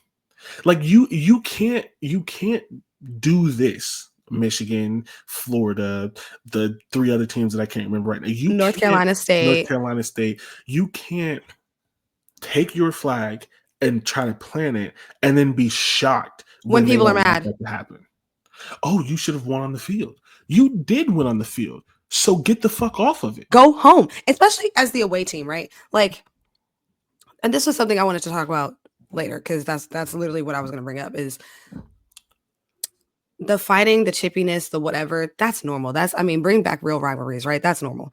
Like you can't do this. Michigan, Florida, the 3 other teams that I can't remember right now. You North can't Carolina North State. Carolina State. You can't take your flag and try to plant it and then be shocked When when they people are don't want mad, that to happen. Oh, you should have won on the field. You did win on the field. So get the fuck off of it. go home, especially as the away team, right? Like, and this was something I wanted to talk about later because that's literally what I was going to bring up is the fighting, the chippiness, the whatever. That's normal. Bring back real rivalries, right? That's normal.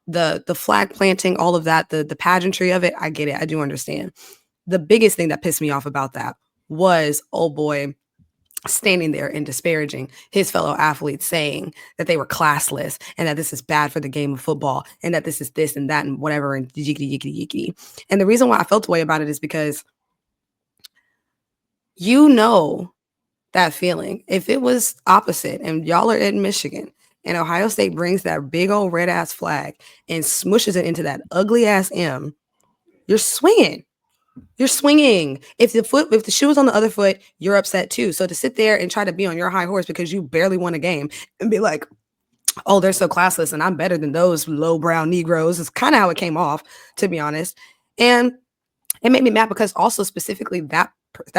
The flag planting, all of that, the pageantry of it, I get it. I do understand. The biggest thing that pissed me off about that was old boy standing there and disparaging his fellow athletes, saying that they were classless and that this is bad for the game of football and that this is this and that and whatever and yickety yickety yickety. And the reason why I felt the way about it is because you know that feeling. If it was opposite and y'all are in Michigan and Ohio State brings that big old red ass flag and smushes it into that ugly ass M, you're swinging. You're swinging. If the shoe is on the other foot, you're upset too. So to sit there and try to be on your high horse because you barely won a game and be like, oh, they're so classless and I'm better than those low brown Negroes is kind of how it came off, to be honest. And it made me mad because also specifically that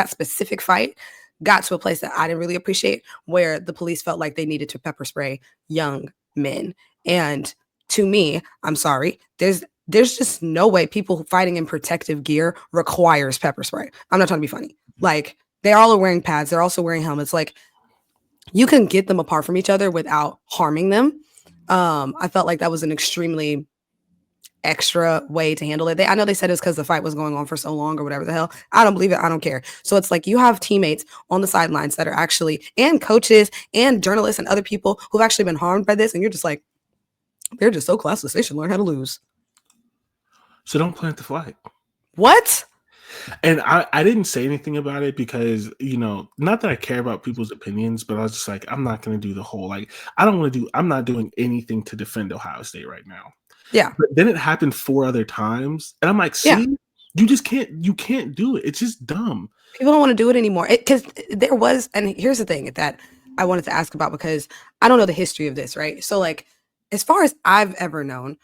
specific fight got to a place that I didn't really appreciate, where the police felt like they needed to pepper spray young men. And to me, I'm sorry, there's just no way people fighting in protective gear requires pepper spray. I'm not trying to be funny. Like, they all are wearing pads. They're also wearing helmets. Like, you can get them apart from each other without harming them. I felt like that was an extremely extra way to handle it. I know they said it's because the fight was going on for so long or whatever the hell. I don't believe it. I don't care. So it's like you have teammates on the sidelines that are actually, and coaches and journalists and other people who've actually been harmed by this. And you're just like, they're just so classless. They should learn how to lose. So don't plant the flag. What? And I didn't say anything about it because, not that I care about people's opinions, but I was just like, I'm not going to do the whole, like, I'm not doing anything to defend Ohio State right now. Yeah. But then it happened 4 other times. And I'm like, see, you can't do it. It's just dumb. People don't want to do it anymore. Because there was, and here's the thing that I wanted to ask about, because I don't know the history of this, right? So, like, as far as I've ever known,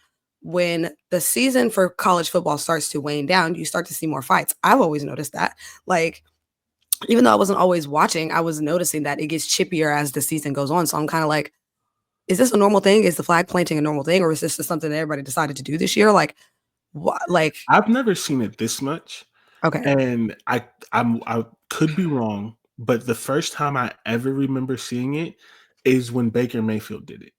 when the season for college football starts to wane down, you start to see more fights. I've always noticed that. Like, even though I wasn't always watching, I was noticing that it gets chippier as the season goes on. So I'm kind of like, is this a normal thing? Is the flag planting a normal thing? Or is this just something that everybody decided to do this year? Like, what? Like, I've never seen it this much. okay. And I could be wrong, but the first time I ever remember seeing it is when Baker Mayfield did it.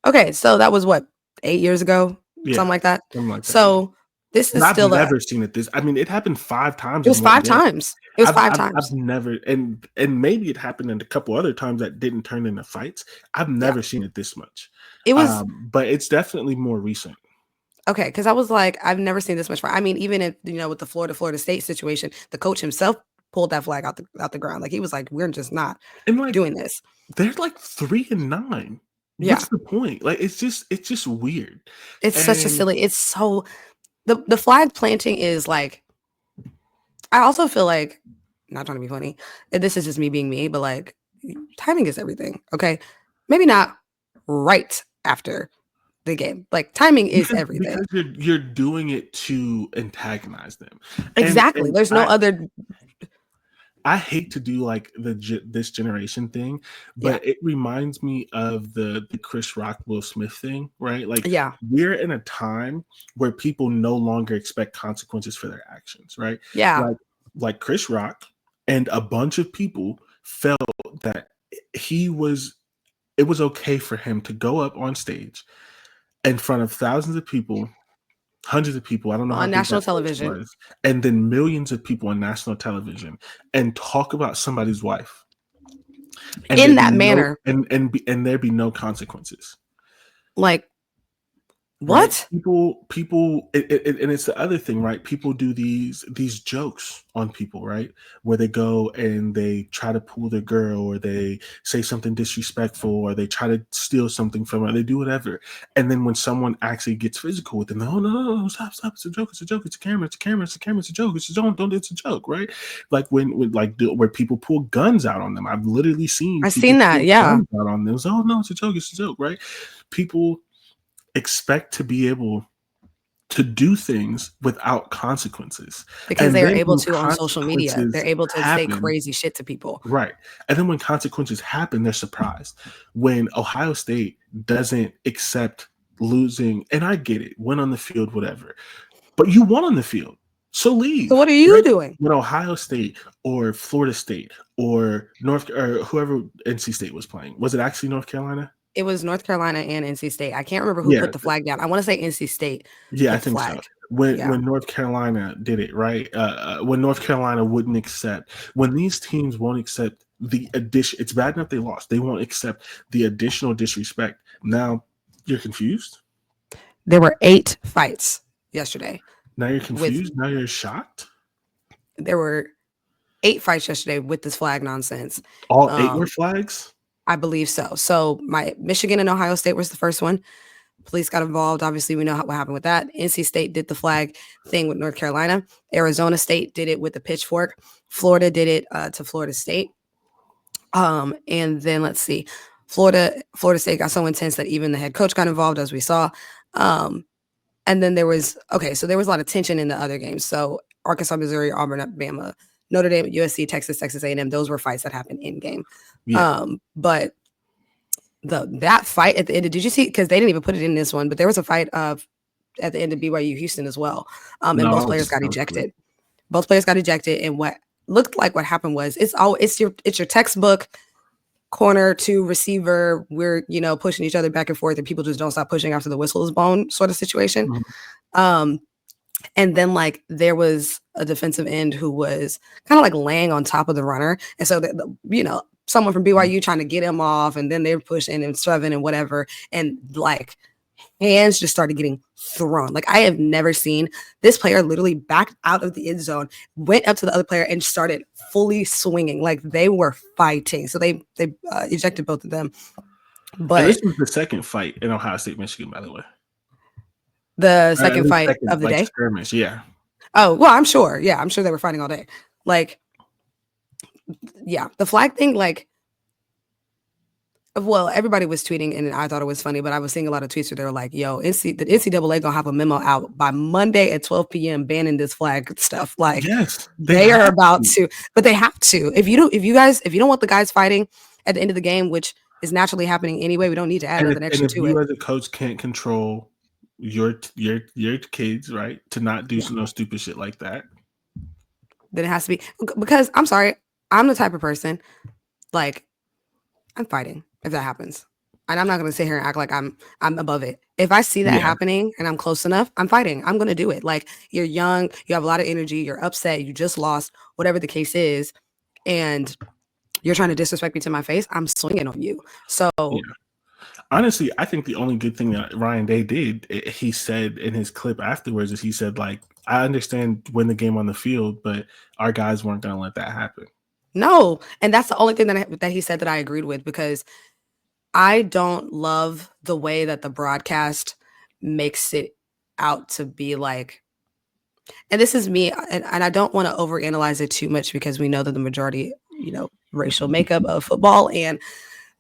Okay, so that was what, 8 years ago? Yeah, something like that. something like that. So this is I've still never seen it this. I mean, it happened 5 times. it was in one 5 day. times. It was 5 I've times. never, and maybe it happened in a couple other times that didn't turn into fights. I've never seen it this much. It was but it's definitely more recent. okay, because I was like, I've never seen this much. I mean, even if with the Florida State situation, the coach himself pulled that flag out the ground. Like, he was like, we're just not And like doing this. they're like 3-9. Yeah. What's the point? Like, it's just weird. It's such a silly. It's so the flag planting is like. I also feel like, not trying to be funny, and this is just me being me, but like, timing is everything. Okay, maybe not right after the game. Like, timing is everything. Because you're doing it to antagonize them. Exactly. And There's no other. I hate to do like this generation thing, but it reminds me of the Chris Rock Will Smith thing, right? Like, we're in a time where people no longer expect consequences for their actions, right? Yeah. Like Chris Rock and a bunch of people felt that it was okay for him to go up on stage in front of thousands of people hundreds of people. I don't know how on big national that post television. was, and then millions of people on national television, and talk about somebody's wife, and In there be that no manner. and there be no consequences. Like, Right, what? and it's the other thing, right? People do these jokes on people, right? Where they go and they try to pull their girl, or they say something disrespectful, or they try to steal something from her. They do whatever, and then when someone actually gets physical with them, oh no, stop! It's a joke! It's a joke! It's a camera! It's a camera! It's a camera! It's a joke! It's a joke! Don't! It's a joke! Right? Like where people pull guns out on them. I've literally seen I've people seen that. pull Yeah. guns out on them. So, oh no, it's a joke! It's a joke! Right? People expect to be able to do things without consequences. Because And they are then able when to on social media. They're consequences able to say happen, crazy shit to people. right. And then when consequences happen, they're surprised. When Ohio State doesn't accept losing, and I get it, win on the field, whatever, but you won on the field. So So leave, what are you right? doing? When Ohio State or Florida State or North or whoever NC State was playing, was it actually North Carolina? It was North Carolina and NC State. I can't remember who Yeah, put the flag down. I want to say NC State yeah, I put the think so. flag. When Yeah. when North Carolina did it, right? When North Carolina wouldn't accept, when these teams won't accept the addition, it's bad enough they lost. They won't accept the additional disrespect. Now you're confused. There were 8 fights yesterday. Now you're With confused. Now you're shocked. there were 8 fights yesterday with this flag nonsense. All eight were flags. I believe so. So my Michigan and Ohio State was the first one. Police got involved. Obviously, we know what happened with that. NC State did the flag thing with North Carolina. Arizona State did it with the pitchfork. Florida did it to Florida State. And then let's see, Florida State got so intense that even the head coach got involved, as we saw. And then there was so there was a lot of tension in the other games. So Arkansas, Missouri, Auburn, Bama, Notre Dame, USC, Texas A&M. Those were fights that happened in game. Yeah. But that fight at the end, did you see? Because they didn't even put it in this one, but there was a fight at the end of BYU Houston as well. And No, both players got ejected. Both players got ejected, and what looked like what happened was it's your textbook corner to receiver. We're pushing each other back and forth, and people just don't stop pushing after the whistle is blown, sort of situation. Mhm. And then like there was a defensive end who was kind of like laying on top of the runner, and so someone from BYU trying to get him off, and then they're pushing and shoving and whatever, and like hands just started getting thrown. Like I have never seen this player literally backed out of the end zone, went up to the other player and started fully swinging. Like they were fighting. So they ejected both of them. But and this was the second fight in Ohio State, Michigan, by the way. The second fight of the day? Skirmish, yeah. Oh, well, I'm sure. Yeah, I'm sure they were fighting all day. Like, yeah, the flag thing, like, well, everybody was tweeting, and I thought it was funny, but I was seeing a lot of tweets where they were like, yo, the NCAA gonna have a memo out by Monday at 12 p.m. banning this flag stuff. Like, yes, they are about to, but they have to. If you don't want the guys fighting at the end of the game, which is naturally happening anyway, we don't need to add another extra to it. And if you as a coach can't control your kids, right, to not do no stupid shit like that, then it has to be, because I'm sorry, I'm the type of person, like, I'm fighting if that happens. And I'm not going to sit here and act like I'm above it. If I see that happening and I'm close enough, I'm fighting. I'm going to do it. Like, you're young, you have a lot of energy, you're upset, you just lost, whatever the case is, and you're trying to disrespect me to my face, I'm swinging on you. So honestly, I think the only good thing that Ryan Day did, he said in his clip afterwards, is he said, like, I understand win the game on the field, but our guys weren't going to let that happen. No. And that's the only thing that he said that I agreed with, because I don't love the way that the broadcast makes it out to be like, and this is me, and I don't want to overanalyze it too much, because we know that the majority, racial makeup of football and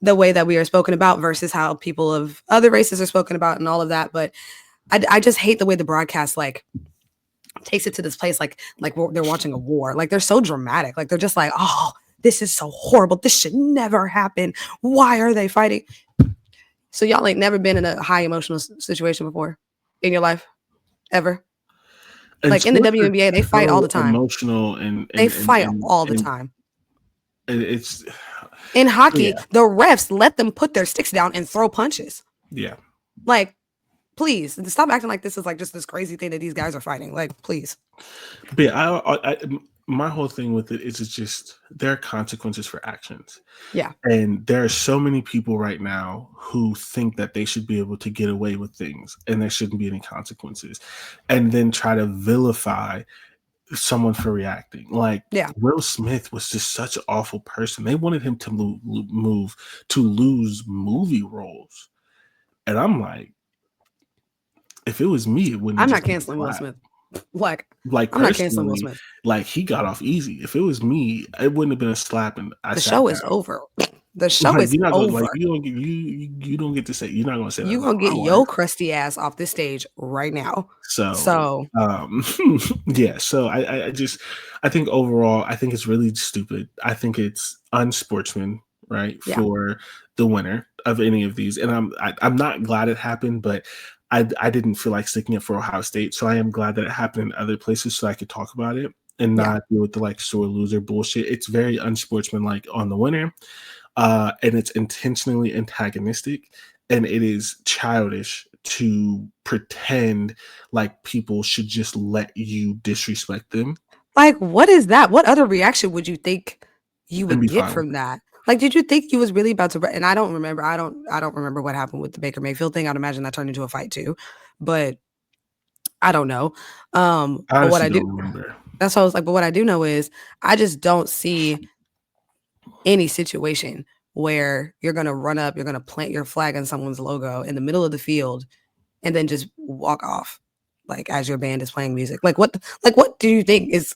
the way that we are spoken about versus how people of other races are spoken about and all of that. But I just hate the way the broadcast like takes it to this place like they're watching a war. Like, they're so dramatic. Like, they're just like, oh, this is so horrible. This should never happen. Why are they fighting? So y'all ain't never been in a high emotional situation before in your life, ever? And like in the WNBA, they fight all the time. Emotional and they fight all the time. It's in hockey, the refs let them put their sticks down and throw punches. Yeah. Like, please stop acting like this is like just this crazy thing that these guys are fighting. Like, please. But yeah, my whole thing with it is it's just there are consequences for actions. Yeah. And there are so many people right now who think that they should be able to get away with things and there shouldn't be any consequences, and then try to vilify someone for reacting. Like Yeah. Will Smith was just such an awful person. They wanted him to lose movie roles, and I'm like, if it was me, it wouldn't I'm have not just been canceling Will flat. Smith. Like, Like I'm not canceling Will personally, Smith. like he got off easy. If it was me, it wouldn't have been a slap, and I The sat show is down. over. The show Like is you're not gonna like over. you don't get to say you're not gonna say that You about gonna get my your wife. crusty ass off this stage right now. So So yeah, so I just I think overall I think it's really stupid. I think it's unsportsman, right, yeah, for the winner of any of these. And I'm not glad it happened, but I didn't feel like sticking it for Ohio State. So I am glad that it happened in other places so I could talk about it and yeah. not deal with the like sore loser bullshit. It's very unsportsmanlike on the winner. And it's intentionally antagonistic, and it is childish to pretend like people should just let you disrespect them Like, what is that? What other reaction would you think you and would be get fine. from that? Like, did you think you was really about to? And I don't remember. I don't remember what happened with the Baker Mayfield thing. I'd imagine that turned into a fight too, but I don't know. I But what honestly I do, don't remember. that's what I was like. But what I do know is I just don't see any situation where you're gonna run up, you're gonna plant your flag on someone's logo in the middle of the field, and then just walk off, like as your band is playing music. Like what do you think is?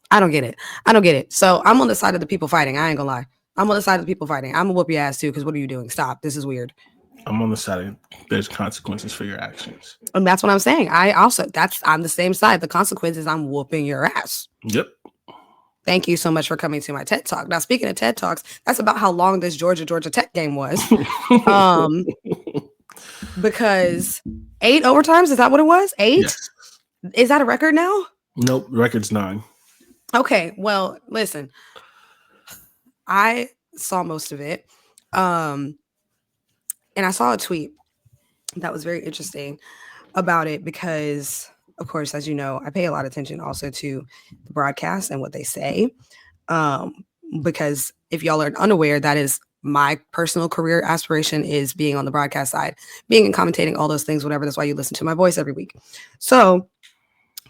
I don't get it. I don't get it. So I'm on the side of the people fighting. I ain't gonna lie. I'm on the side of the people fighting. I'm gonna whoop your ass too. Because what are you doing? Stop. This is weird. I'm on the side of there's consequences for your actions. And that's what I'm saying. I'm the same side. The consequences, I'm whooping your ass. Yep. Thank you so much for coming to my TED Talk. Now, speaking of TED Talks, that's about how long this Georgia Tech game was. Because 8 overtimes, is that what it was? 8? Yes. Is that a record now? Nope. Record's 9. Okay, well, listen. I saw most of it. And I saw a tweet that was very interesting about it because, of course, as you know, I pay a lot of attention also to the broadcast and what they say. Because if y'all are unaware, that is my personal career aspiration, is being on the broadcast side, being and commentating, all those things, whatever. That's why you listen to my voice every week. So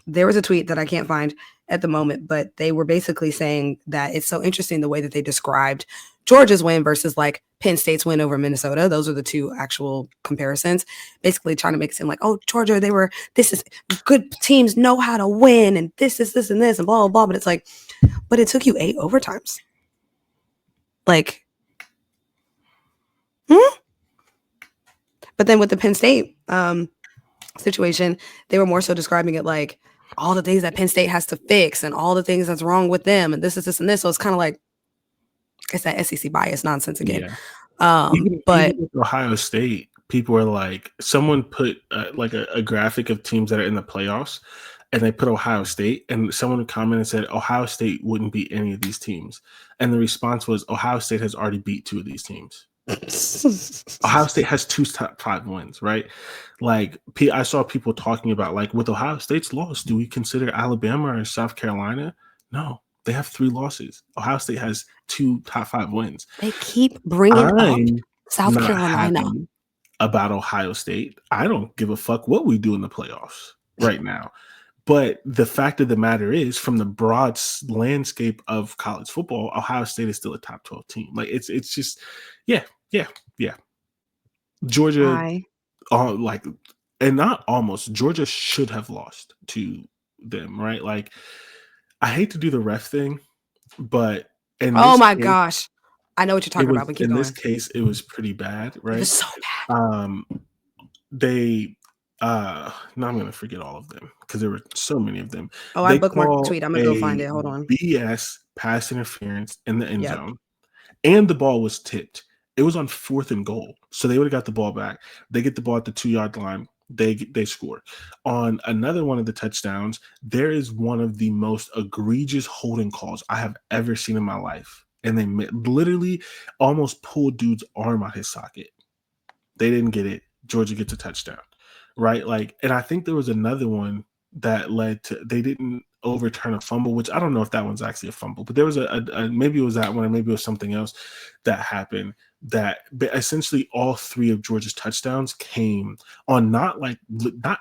there was a tweet that I can't find at the moment, but they were basically saying that it's so interesting the way that they described Georgia's win versus like Penn State's win over Minnesota. Those are the two actual comparisons, basically trying to make it seem like, oh, Georgia, this is good teams know how to win, and this is this and this and blah, blah, blah. But it's like, but it took you 8 overtimes. Like, But then with the Penn State situation, they were more so describing it like all the things that Penn State has to fix and all the things that's wrong with them, and this is this and this. So it's kind of like it's that SEC bias nonsense again. Yeah. Even But with Ohio State, people are like, someone put like a graphic of teams that are in the playoffs, and they put Ohio State, and someone commented and said Ohio State wouldn't beat any of these teams, and the response was Ohio State has already beat 2 of these teams. Ohio State has 2 top 5 wins, right? Like I saw people talking about like with Ohio State's loss, do we consider Alabama or South Carolina? No, they have 3 losses. Ohio State has 2 top 5 wins. they keep bringing up I'm South not Carolina. happy about Ohio State. I don't give a fuck what we do in the playoffs right now. But the fact of the matter is, from the broad landscape of college football, Ohio State is still a top 12 team. Like it's just, yeah. Georgia, I like, and not almost. Georgia should have lost to them, right? Like, I hate to do the ref thing, but in oh this my case, gosh, I know what you're it talking about. was But keep going. it was pretty bad, It right? was so bad. They now I'm gonna forget all of them because there were so many of them. Oh, I They bookmarked the call tweet. I'm gonna go find a it. Hold on. BS pass interference in the end Yep. zone, and the ball was tipped. It was on 4th and goal, so they would have got the ball back. They get the ball at the 2-yard line. They score. On another one of the touchdowns, there is one of the most egregious holding calls I have ever seen in my life, and they literally almost pulled dude's arm out his socket. They didn't get it. Georgia gets a touchdown, right? Like, and I think there was another one that led to they didn't overturn a fumble, which I don't know if that one's actually a fumble, but there was a maybe it was that one or maybe it was something else that happened that but essentially all three of Georgia's touchdowns came on not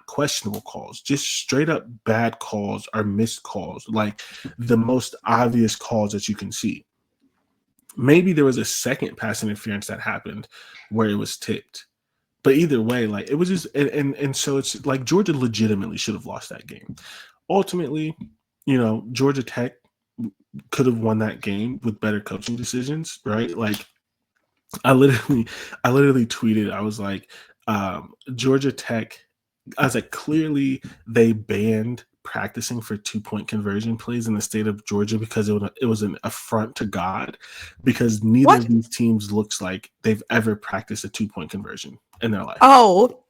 questionable calls, just straight up bad calls or missed calls, like the most obvious calls that you can see. Maybe there was a second pass interference that happened where it was tipped. But either way, like it was just and so it's like Georgia legitimately should have lost that game. Ultimately, Georgia Tech could have won that game with better coaching decisions, right? Like I literally I literally tweeted, I was like, Georgia Tech, I was like, clearly they banned practicing for 2-point conversion plays in the state of Georgia because it was an affront to God, because neither What? of these teams looks like they've ever practiced a 2-point conversion in their life. Oh,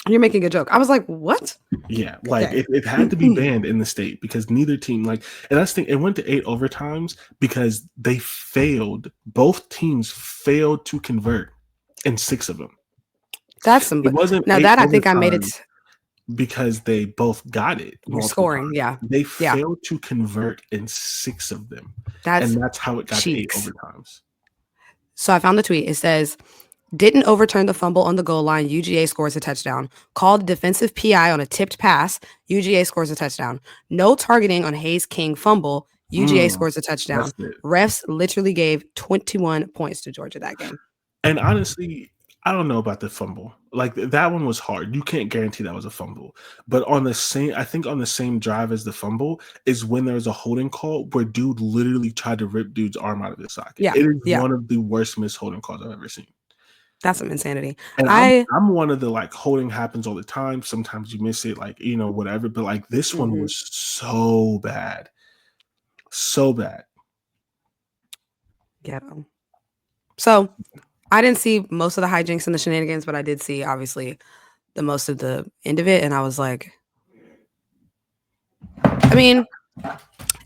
you're making a joke. I was like, what? Yeah, like Okay. it had to be banned in the state because neither team and that's the thing. It went to 8 overtimes because both teams failed to convert in 6 of them. That's some. It wasn't Now 8 that I think I made overtimes it. because they both got it You're multiple scoring. times. Yeah. They Yeah. failed to convert in 6 of them, That's and that's how it got to 8 cheeks. overtimes. So I found the tweet. It says, didn't overturn the fumble on the goal line. UGA scores a touchdown. Called defensive PI on a tipped pass. UGA scores a touchdown. No targeting on Hayes King fumble. UGA scores a touchdown. That's it. Refs literally gave 21 points to Georgia that game. And honestly, I don't know about the fumble. Like that one was hard. You can't guarantee that was a fumble. But I think on the same drive as the fumble is when there was a holding call where dude literally tried to rip dude's arm out of the socket. Yeah. It is Yeah. one of the worst missed holding calls I've ever seen. That's some insanity. And I'm one of the like holding happens all the time. Sometimes you miss it, like whatever. But like this one was so bad, so bad. Ghetto. So I didn't see most of the hijinks and the shenanigans, but I did see obviously the most of the end of it, and I was like, I mean,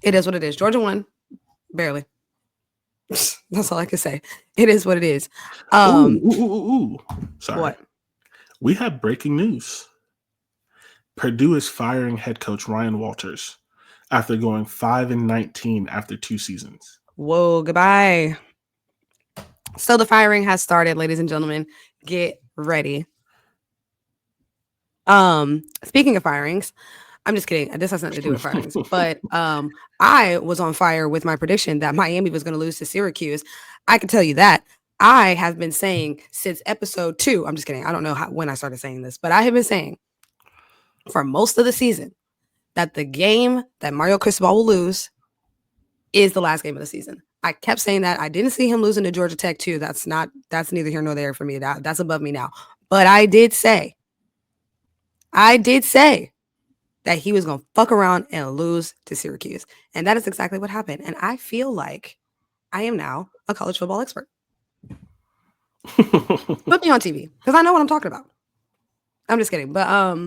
it is what it is. Georgia won, barely. That's all I can say. It is what it is. Ooh. Sorry. What? We have breaking news. Purdue is firing head coach Ryan Walters after going 5-19 after 2 seasons. Whoa, goodbye. So the firing has started, ladies and gentlemen. Get ready. Speaking of firings, I'm just kidding. This has nothing to do with firings. But I was on fire with my prediction that Miami was going to lose to Syracuse. I can tell you that. I have been saying since episode 2, I'm just kidding. I don't know when I started saying this, but I have been saying for most of the season that the game that Mario Cristobal will lose is the last game of the season. I kept saying that. I didn't see him losing to Georgia Tech too. That's neither here nor there for me. That's above me now. But I did say that he was going to fuck around and lose to Syracuse. And that is exactly what happened. And I feel like I am now a college football expert. Put me on TV because I know what I'm talking about. I'm just kidding. But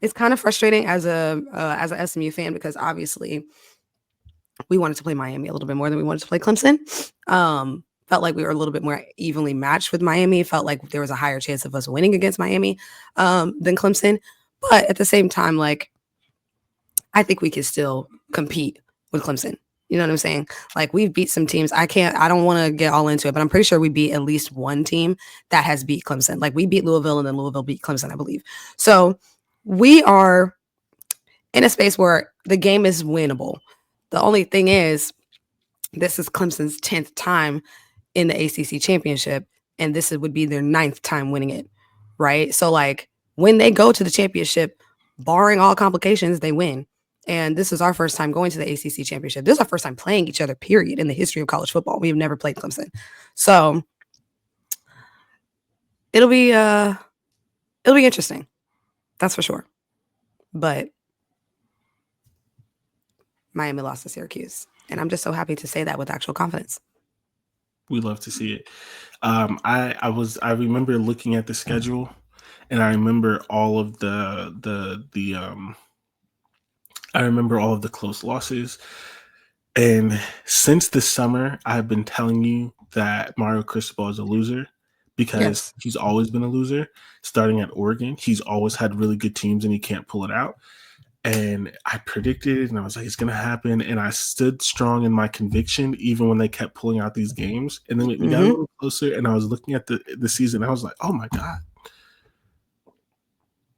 it's kind of frustrating as a SMU fan because obviously we wanted to play Miami a little bit more than we wanted to play Clemson. Felt like we were a little bit more evenly matched with Miami. Felt like there was a higher chance of us winning against Miami than Clemson. But at the same time, like, I think we could still compete with Clemson. You know what I'm saying? Like, we've beat some teams. I don't want to get all into it, but I'm pretty sure we beat at least one team that has beat Clemson. Like, we beat Louisville and then Louisville beat Clemson, I believe. So we are in a space where the game is winnable. The only thing is, this is Clemson's 10th time in the ACC championship, and this would be their 9th time winning it, right? So, like, when they go to the championship, barring all complications, they win. And this is our first time going to the ACC championship. This is our first time playing each other, period, in the history of college football. We have never played Clemson. So it'll be interesting. That's for sure. But Miami lost to Syracuse. And I'm just so happy to say that with actual confidence. We love to see it. I remember looking at the schedule, and I remember all of I remember all of the close losses. And since the summer, I've been telling you that Mario Cristobal is a loser because Yes. he's always been a loser. Starting at Oregon, he's always had really good teams and he can't pull it out. And I predicted it, and I was like, it's going to happen. And I stood strong in my conviction, even when they kept pulling out these games. And then we got a Mm-hmm. little closer, and I was looking at the season, and I was like, oh my God.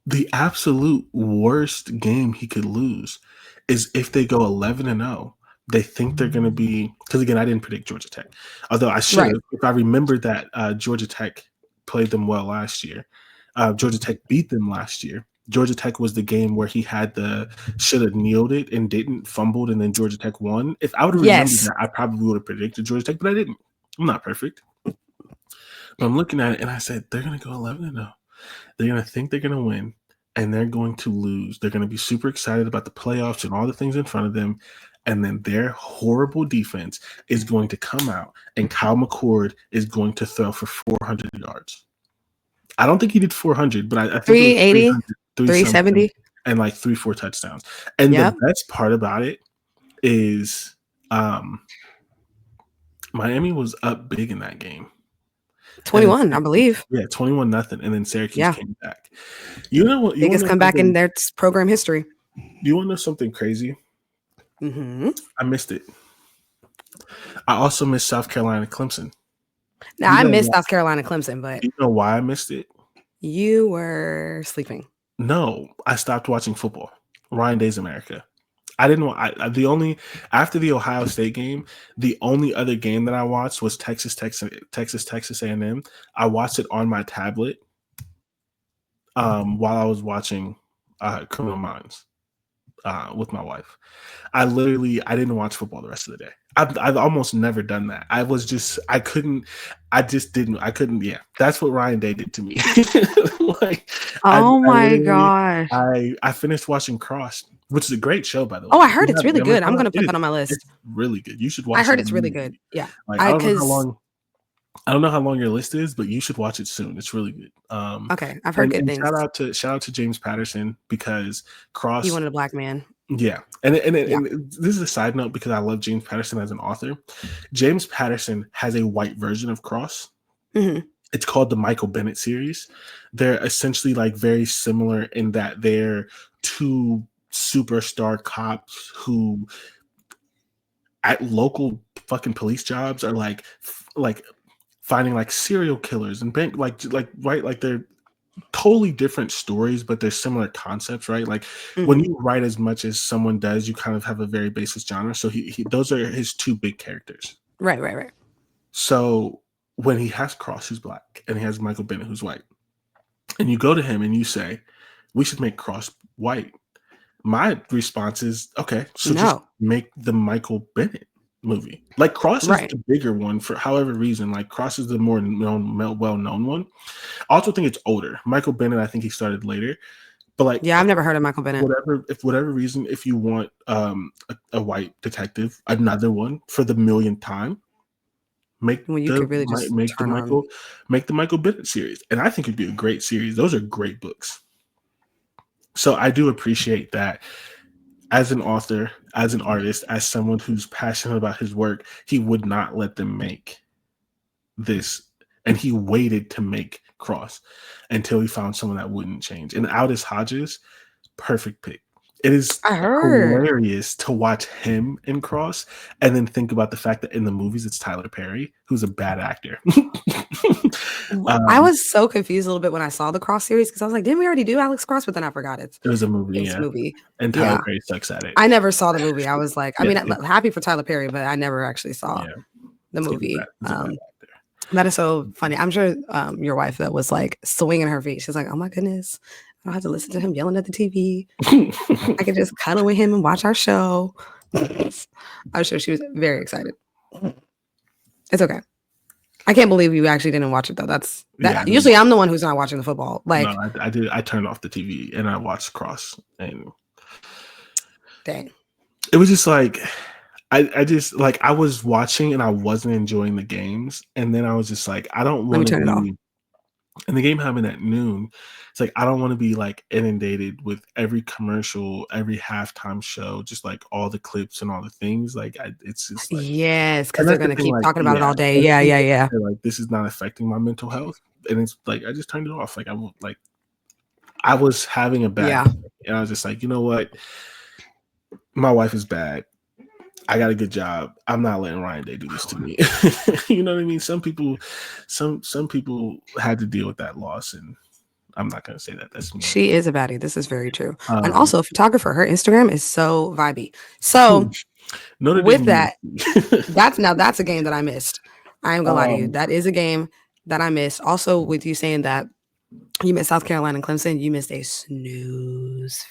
The absolute worst game he could lose is if they go 11-0. They think they're going to be, because again, I didn't predict Georgia Tech. Although I should Right. have, if I remembered that Georgia Tech played them well last year. Georgia Tech beat them last year. Georgia Tech was the game where he had should have kneeled it and didn't, fumbled, and then Georgia Tech won. If I would have remembered Yes. that, I probably would have predicted Georgia Tech, but I didn't. I'm not perfect. But I'm looking at it and I said, they're going to go 11-0. They're going to think they're going to win and they're going to lose. They're going to be super excited about the playoffs and all the things in front of them. And then their horrible defense is going to come out and Kyle McCord is going to throw for 400 yards. I don't think he did 400, but I think 380, it was 370. and like 3-4 touchdowns. And Yep. the best part about it is Miami was up big in that game. 21, I believe. Yeah, 21-0, and then Syracuse came back. You know what? Biggest comeback in their program history. You want to know something crazy? Mm-hmm. I missed it. I also missed South Carolina Clemson. Now, I missed South Carolina Clemson, but you know why I missed it? You were sleeping. No, I stopped watching football. Ryan Day's America. I didn't want after the Ohio State game, the only other game that I watched was Texas A&M. I watched it on my tablet while I was watching Criminal Minds with my wife. I didn't watch football the rest of the day. I've almost never done that. I couldn't. Yeah, that's what Ryan Day did to me. Like, oh my gosh! I finished watching Cross, which is a great show, by the way. Oh, I heard it's really good. I'm gonna put that on my list. It's really good. You should watch it. I heard it's really good. Yeah. Like, I don't know how long your list is, but you should watch it soon. It's really good. Okay, I've heard good things. Shout out to James Patterson, because Cross. He wanted a black man. Yeah. And this is a side note because I love James Patterson as an author. James Patterson has a white version of Cross. Mm-hmm. It's called the Michael Bennett series. They're essentially like very similar in that they're two superstar cops who at local fucking police jobs are like finding like serial killers and they're totally different stories, but they're similar concepts, right? Like when you write as much as someone does, you kind of have a very basic genre. So he those are his two big characters. Right. So when he has Cross, who's black, and he has Michael Bennett, who's white, and you go to him and you say, we should make Cross white. My response is, okay, so just make the Michael Bennett movie. Like Cross is the bigger one for however reason. Like Cross is the more well-known one. I also think it's older. Michael Bennett, I think he started later. But like, yeah, I've never heard of Michael Bennett. Whatever reason, if you want a white detective, another one for the millionth time, make the Michael Bennett series. And I think it'd be a great series. Those are great books. So I do appreciate that. As an author, as an artist, as someone who's passionate about his work, he would not let them make this. And he waited to make Cross until he found someone that wouldn't change. And Aldous Hodges, perfect pick. It is hilarious to watch him in Cross and then think about the fact that in the movies it's Tyler Perry, who's a bad actor. I was so confused a little bit when I saw the Cross series because I was like, didn't we already do Alex Cross? But then I forgot it. It was a movie. It's a movie. And Tyler Perry sucks at it. I never saw the movie. I was like, I'm happy for Tyler Perry, but I never actually saw the movie. That is so funny. I'm sure your wife that was like swinging her feet. She's like, oh my goodness. I don't have to listen to him yelling at the TV. I can just cuddle with him and watch our show. I'm sure she was very excited. It's okay. I can't believe you actually didn't watch it though. Usually I'm the one who's not watching the football. Like, no, I did. I turned off the TV and I watched Cross. And dang, it was just like I just like I was watching and I wasn't enjoying the games. And then I was just like, I don't want to and the game happened at noon. It's like I don't want to be like inundated with every commercial, every halftime show, just like all the clips and all the things. It's just like, Yes, because and they're that's the gonna thing. keep Like, talking about it yeah, all day. that's Yeah, the thing yeah, that yeah. like this is not affecting my mental health, and it's like I just turned it off. Like I was having a bad Yeah. day, and I was just like, you know what, my wife is bad. I got a good job. I'm not letting Ryan Day do this to me. You know what I mean? Some people had to deal with that loss, and I'm not gonna say that that's me. She is a baddie. This is very true. And Um, also, a photographer, her Instagram is so vibey. So Notre with Dame that, USC. that's a game that I missed. I am gonna lie to you. um, That is a game that I missed. Also, with you saying that you missed South Carolina and Clemson, you missed a snooze.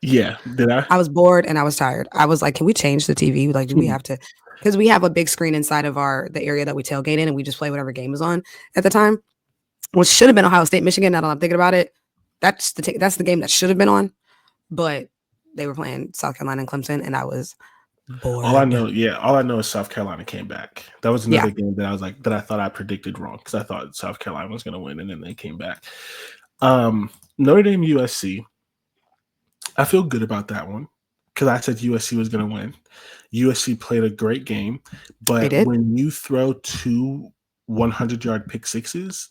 yeah, did I? I was bored and I was tired. I was like, can we change the TV? Like, do we have to? Because we have a big screen inside of the area that we tailgate in, and we just play whatever game is on at the time, which should have been Ohio State, Michigan. Now that I'm thinking about it, that's the game that should have been on, but they were playing South Carolina and Clemson, and I was All I bored. know, yeah, all I know is South Carolina came back. That was Yeah, another game that I was like that I thought I predicted wrong because I thought South Carolina was going to win, and then they came back. Notre Dame USC. I feel good about that one because I said USC was going to win. USC played a great game, they but did. when you throw two 100-yard pick sixes,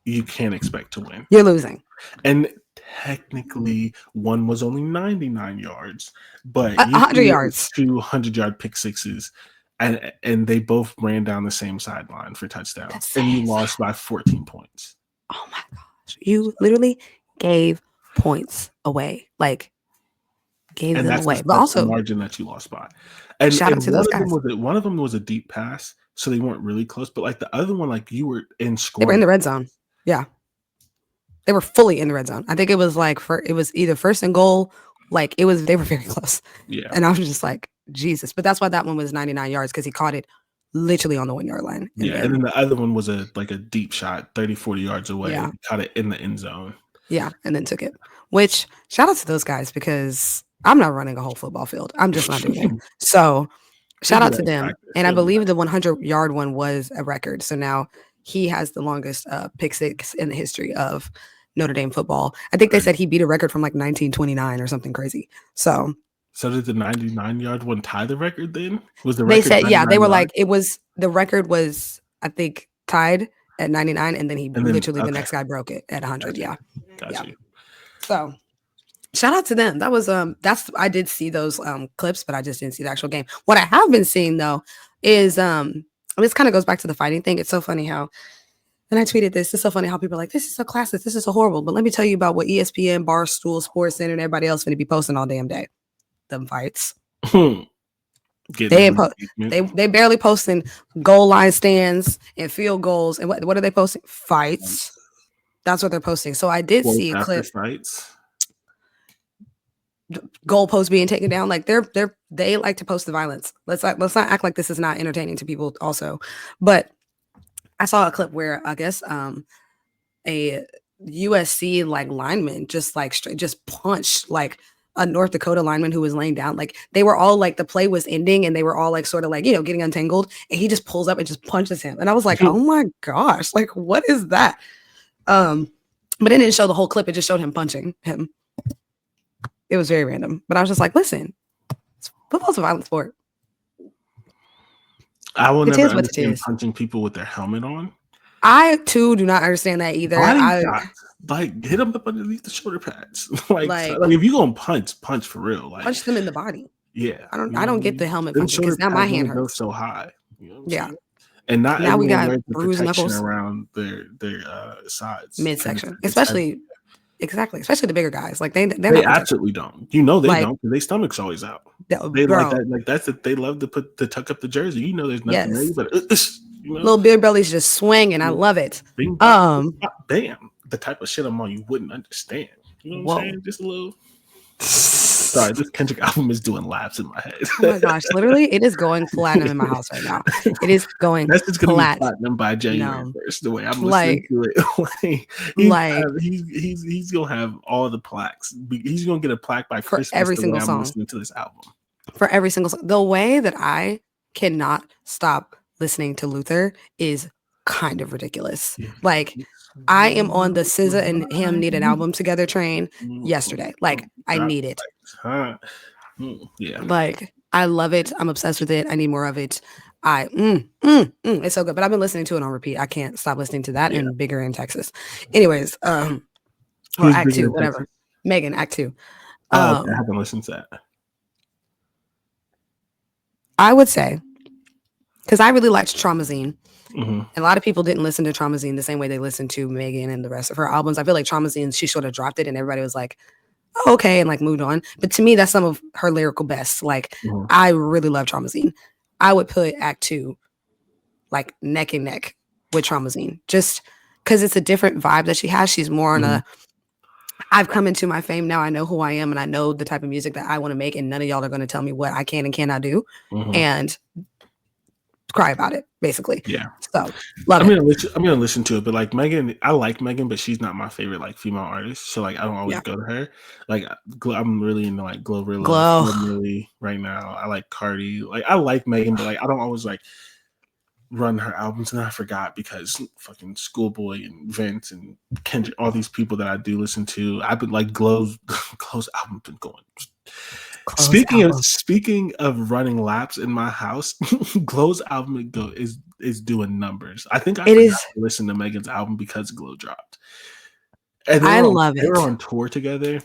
you can't expect to win. You're losing. And technically, one was only 99 yards, but you 100 threw yards. 200-yard pick sixes, and they both ran down the same sideline for touchdowns, and you Same lost by 14 points. Oh my gosh. You literally gave points away. Like gave And them that's away. But that's the also margin that you lost by. And shout out to those guys. one of them was a deep pass, so they weren't really close. But like the other one, like you were in They were in scoring. the red zone. Yeah. They were fully in the red zone. I think it was like it was either first and goal. Like they were very close. Yeah. And I was just like, Jesus. But that's why that one was 99 yards, because he caught it literally on the 1 yard line. And then the other one was a deep shot, 30, 40 yards away. Yeah. Caught it in the end zone. Yeah. And then took it. Which shout out to those guys, because I'm not running a whole football field. I'm just not doing it. So shout out to them. And I believe the 100-yard one was a record. So now he has the longest pick six in the history of Notre Dame football. I think they said he beat a record from like 1929 or something crazy. So did the 99-yard one tie the record then? Was the they record said, yeah, they were yards? like, the record was, I think, tied at 99, and then the next guy broke it at 100. Gotcha. Yeah. Gotcha. Yeah. So shout out to them. That was I did see those clips, but I just didn't see the actual game. What I have been seeing though is this kind of goes back to the fighting thing. It's so funny how, and I tweeted this. It's so funny how people are like, this is so classic, this is so horrible. But let me tell you about what ESPN, Barstool, Sports Center, and everybody else going to be posting all damn day. Them fights. They barely posting goal line stands and field goals. And what are they posting? Fights. That's what they're posting. So I did see a clip. Fights. Goalposts being taken down. Like they like to post the violence. Let's not act like this is not entertaining to people also. But I saw a clip where I guess a USC like lineman just punched like a North Dakota lineman who was laying down. Like they were all like, the play was ending and they were all like sort of like, getting untangled, and he just pulls up and just punches him. And I was like, oh my gosh, like what is that? But it didn't show the whole clip. It just showed him punching him. It was very random. But I was just like, listen, football's a violent sport. I will never understand punching people with their helmet on. I too do not understand that either. Like hit them up underneath the shoulder pads. like if you gonna punch for real. Like punch them in the body. Yeah. I don't get the helmet punching, because now my hand hurts. So high. Yeah. And not now we got bruised knuckles around their sides, midsection, especially the bigger guys. Like they absolutely don't. They don't, because their stomach's always out. They like that. Like that's it. They love to tuck up the jersey. There's nothing there, but little beer bellies just swing, and I love it. Bam, the type of shit I'm on, you wouldn't understand. You know what I'm saying? Just a little. Sorry, this Kendrick album is doing laps in my head. Oh my gosh, literally, it is going platinum in my house right now. It is going. That's just going to be platinum by January 1st. The way I'm listening to it, he's gonna have all the plaques. He's gonna get a plaque by Christmas for every single song. Listening to this album, for every single song. The way that I cannot stop listening to Luther is kind of ridiculous. Yeah. Like, I am on the SZA and him need an album together train yesterday. Like, I need it. Yeah. Like, I love it. I'm obsessed with it. I need more of it. It's so good. But I've been listening to it on repeat. I can't stop listening to that and Bigger in Texas. Anyways, or Who's Act bigger 2, in whatever. Texas? Megan, Act 2. Oh, okay. I haven't listened to that. I would say, because I really liked Traumazine. Mm-hmm. A lot of people didn't listen to Traumazine the same way they listened to Megan and the rest of her albums. I feel like Traumazine, she sort of dropped it and everybody was like, oh, okay, and like moved on. But to me, that's some of her lyrical best. Like, I really love Traumazine. I would put Act 2 like neck and neck with Traumazine, just because it's a different vibe that she has. She's more on a, I've come into my fame now. I know who I am and I know the type of music that I want to make, and none of y'all are going to tell me what I can and cannot do. And cry about it, basically. Yeah. So love it. I'm gonna listen to it, but like Megan, I like Megan, but she's not my favorite like female artist. So like I don't always go to her. Like I'm really into like Glorilla, Millie right now. I like Cardi. Like I like Megan, but like I don't always like run her albums. And I forgot because fucking Schoolboy and Vince and Kendrick, all these people that I do listen to. I've been like Glow's album been going. Speaking of running laps in my house, Glow's album is doing numbers. I think I forgot to listen to Megan's album because Glow dropped. And I love it. They were on tour together.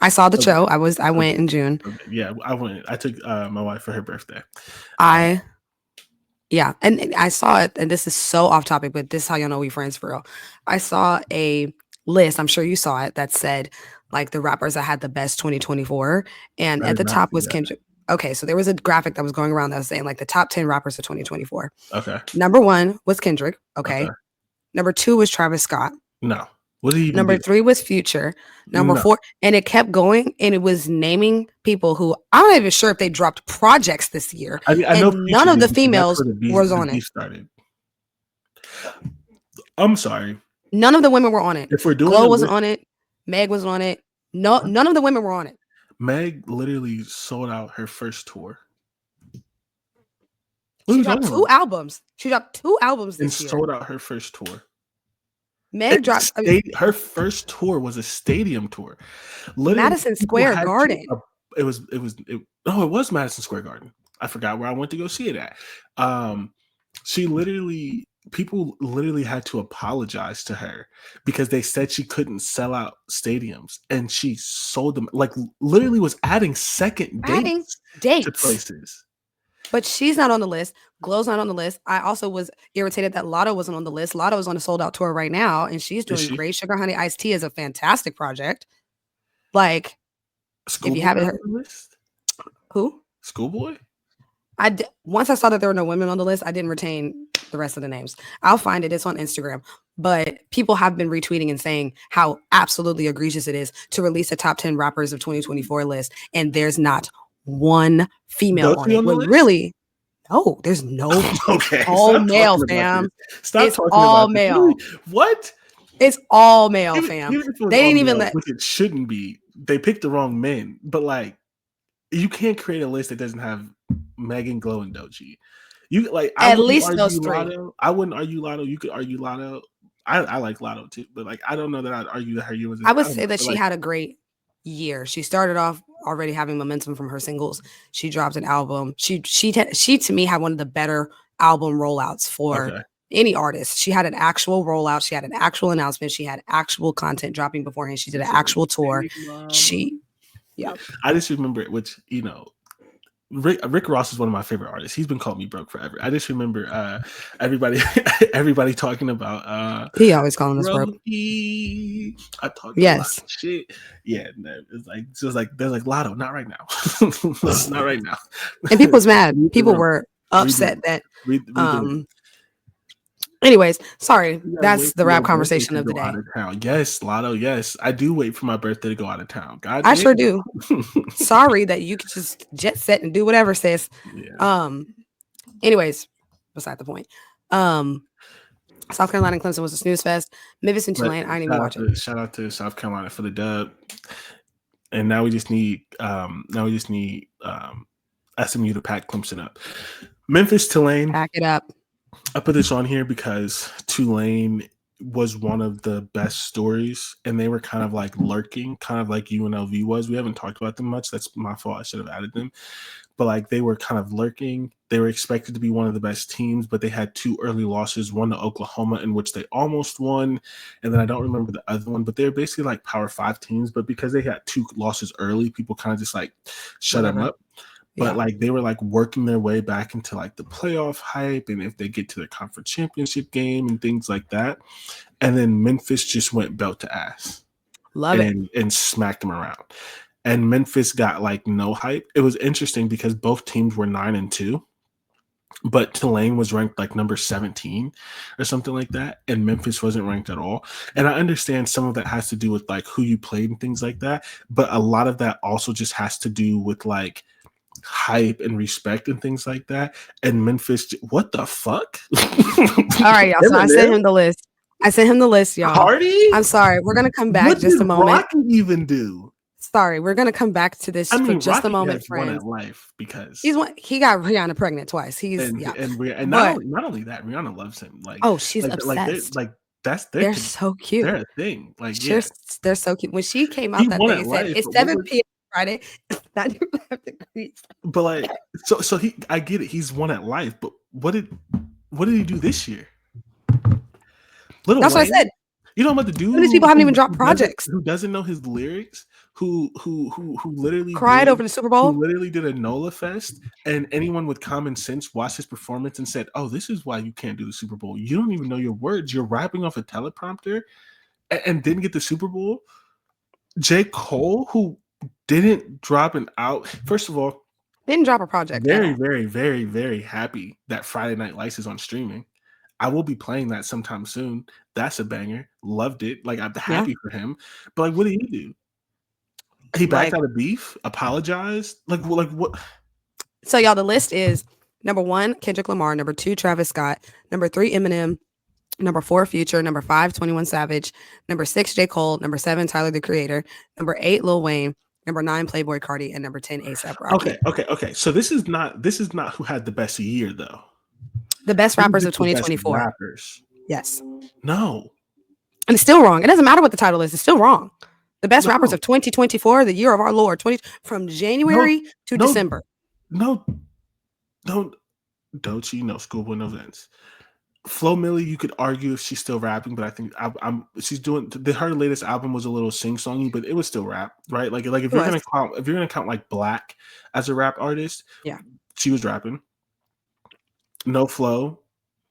I saw the show. I went in June. Okay. Yeah, I went. I took my wife for her birthday. Yeah, and I saw it, and this is so off topic, but this is how y'all know we friends for real. I saw a list, I'm sure you saw it, that said like the rappers that had the best 2024, and at the top was Kendrick. Okay, so there was a graphic that was going around that was saying like the top 10 rappers of 2024. Okay. Number 1 was Kendrick. Okay. Number 2 was Travis Scott. No. What did he even Number do? 3 was Future. Number 4, and it kept going, and it was naming people who I'm not even sure if they dropped projects this year. I know none of the females was on it. Started. I'm sorry. None of the women were on it. If we're doing Glow wasn't on it. Meg wasn't on it. No, none of the women were on it. Meg literally sold out her first tour. She dropped 2 albums. She dropped 2 albums this year. And sold out her first tour. Meg dropped her first tour was a stadium tour. Literally, Madison Square Garden. It was Madison Square Garden. I forgot where I went to go see it at. People literally had to apologize to her because they said she couldn't sell out stadiums, and she sold them. Like literally was adding dates to places. But she's not on the list. Glow's not on the list. I also was irritated that Lotto wasn't on the list. Lotto is on a sold out tour right now, and she's doing great. Sugar Honey Iced Tea is a fantastic project. Like, Schoolboy, if you haven't heard, who? Schoolboy. Once I saw that there were no women on the list, I didn't retain the rest of the names. I'll find it. It's on Instagram. But people have been retweeting and saying how absolutely egregious it is to release a top 10 rappers of 2024 list, and there's not one female on it. Really, no, there's no. Okay, all male, fam. Stop it's talking all about male. Really? What? It's all male, fam. They didn't even let. Which it shouldn't be. They picked the wrong men. But like, you can't create a list that doesn't have Megan, Glow, and Doechii. You like at least those 3. Lotto. I wouldn't argue Lotto. You could argue Lotto. I like Lotto too, but like I don't know that I'd argue that her year was. I would say that she had a great year. She started off already having momentum from her singles. She dropped an album. She to me had one of the better album rollouts for any artist. She had an actual rollout. She had an actual announcement. She had actual content dropping beforehand. She did an actual tour. I just remember, which Rick Ross is one of my favorite artists. He's been calling me broke forever. I just remember everybody talking about he always calling us broke. I talked a lot of shit. Yeah, it's like there's like Lotto, not right now. Not right now. And people was mad. People were upset that anyways, sorry. That's the rap conversation of the day. Yes, Lotto, yes. I do wait for my birthday to go out of town. God, I sure do. Sorry that you could just jet set and do whatever, sis. Yeah. Anyways, beside the point. South Carolina and Clemson was a snooze fest. Memphis and Tulane, I didn't even watch it. Shout out to South Carolina for the dub. And now we just need SMU to pack Clemson up. Memphis, Tulane. Pack it up. I put this on here because Tulane was one of the best stories, and they were kind of like lurking, kind of like UNLV was. We haven't talked about them much. That's my fault. I should have added them. But like they were kind of lurking. They were expected to be one of the best teams, but they had two early losses, one to Oklahoma, in which they almost won. And then I don't remember the other one, but they're basically like Power Five teams. But because they had two losses early, people kind of just like shut them Whatever. up. But Yeah. like they were like working their way back into like the playoff hype, and if they get to the conference championship game and things like that. And then Memphis just went belt to ass Love it. and smacked them around. And Memphis got like no hype. It was interesting because both teams were 9-2, but Tulane was ranked like number 17 or something like that, and Memphis wasn't ranked at all. And I understand some of that has to do with like who you played and things like that, but a lot of that also just has to do with like hype and respect and things like that. And Memphis, what the fuck? All right, y'all. So I sent him the list. Y'all. Hardy? I'm sorry. We're gonna come back What just did a moment. Rocket even do? Sorry, we're gonna come back to this I mean, for just Rocket a moment, has won friends. at life because He got Rihanna pregnant twice. and But not only that, Rihanna loves him. Like she's obsessed. That's They're so cute. they're a thing. Like yeah, They're so cute. When she came he out that won day at and said life, it's but 7 p.m. Friday. but like so he I get it. He's won at life, but what did he do this year? Little That's what I Wayne? said. You know about the dude Some of these people haven't even dropped projects. who doesn't know his lyrics, who literally Cried over the Super Bowl. who literally did a NOLA fest, and anyone with common sense watched his performance and said, "Oh, this is why you can't do the Super Bowl. You don't even know your words. You're rapping off a teleprompter, and didn't get the Super Bowl." J. Cole, who didn't drop an out. First of all, Didn't drop a project. very, very, very, very happy that Friday Night Lights is on streaming. I will be playing that sometime soon. That's a banger. Loved it. Like I'm happy for him. But like, what did he do? He backed out of beef, apologized. Like what? So y'all, the list is number 1, Kendrick Lamar, number 2, Travis Scott, number 3, Eminem, number 4, Future, number 5, 21 Savage, number 6, J. Cole, number 7, Tyler the Creator, number 8, Lil Wayne, number 9, Playboy Cardi, and number 10, A$AP Rocky. Okay. So this is not who had the best year though. The best rappers of 2024. Rappers. Yes. No. And it's still wrong. It doesn't matter what the title is. It's still wrong. The best rappers of 2024, the year of our Lord, from January to December. No, Doechii, no Schoolboy, no Vince. Flo Milli, you could argue if she's still rapping, but I think she's doing her latest album was a little sing-songy, but it was still rap, right? Like if you're gonna count like Black as a rap artist, yeah, she was rapping. No Flo,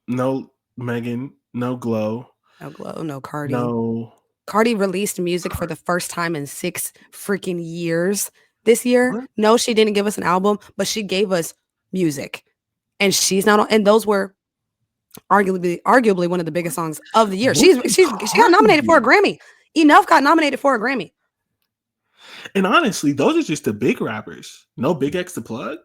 no Megan, no Glow, no Cardi. No. Cardi released music for the first time in 6 freaking years this year. What? No, she didn't give us an album, but she gave us music. And she's not on, and those were arguably one of the biggest songs of the year. She got nominated for a Grammy. Enough got nominated for a Grammy. And honestly, those are just the big rappers. No Big X to plug.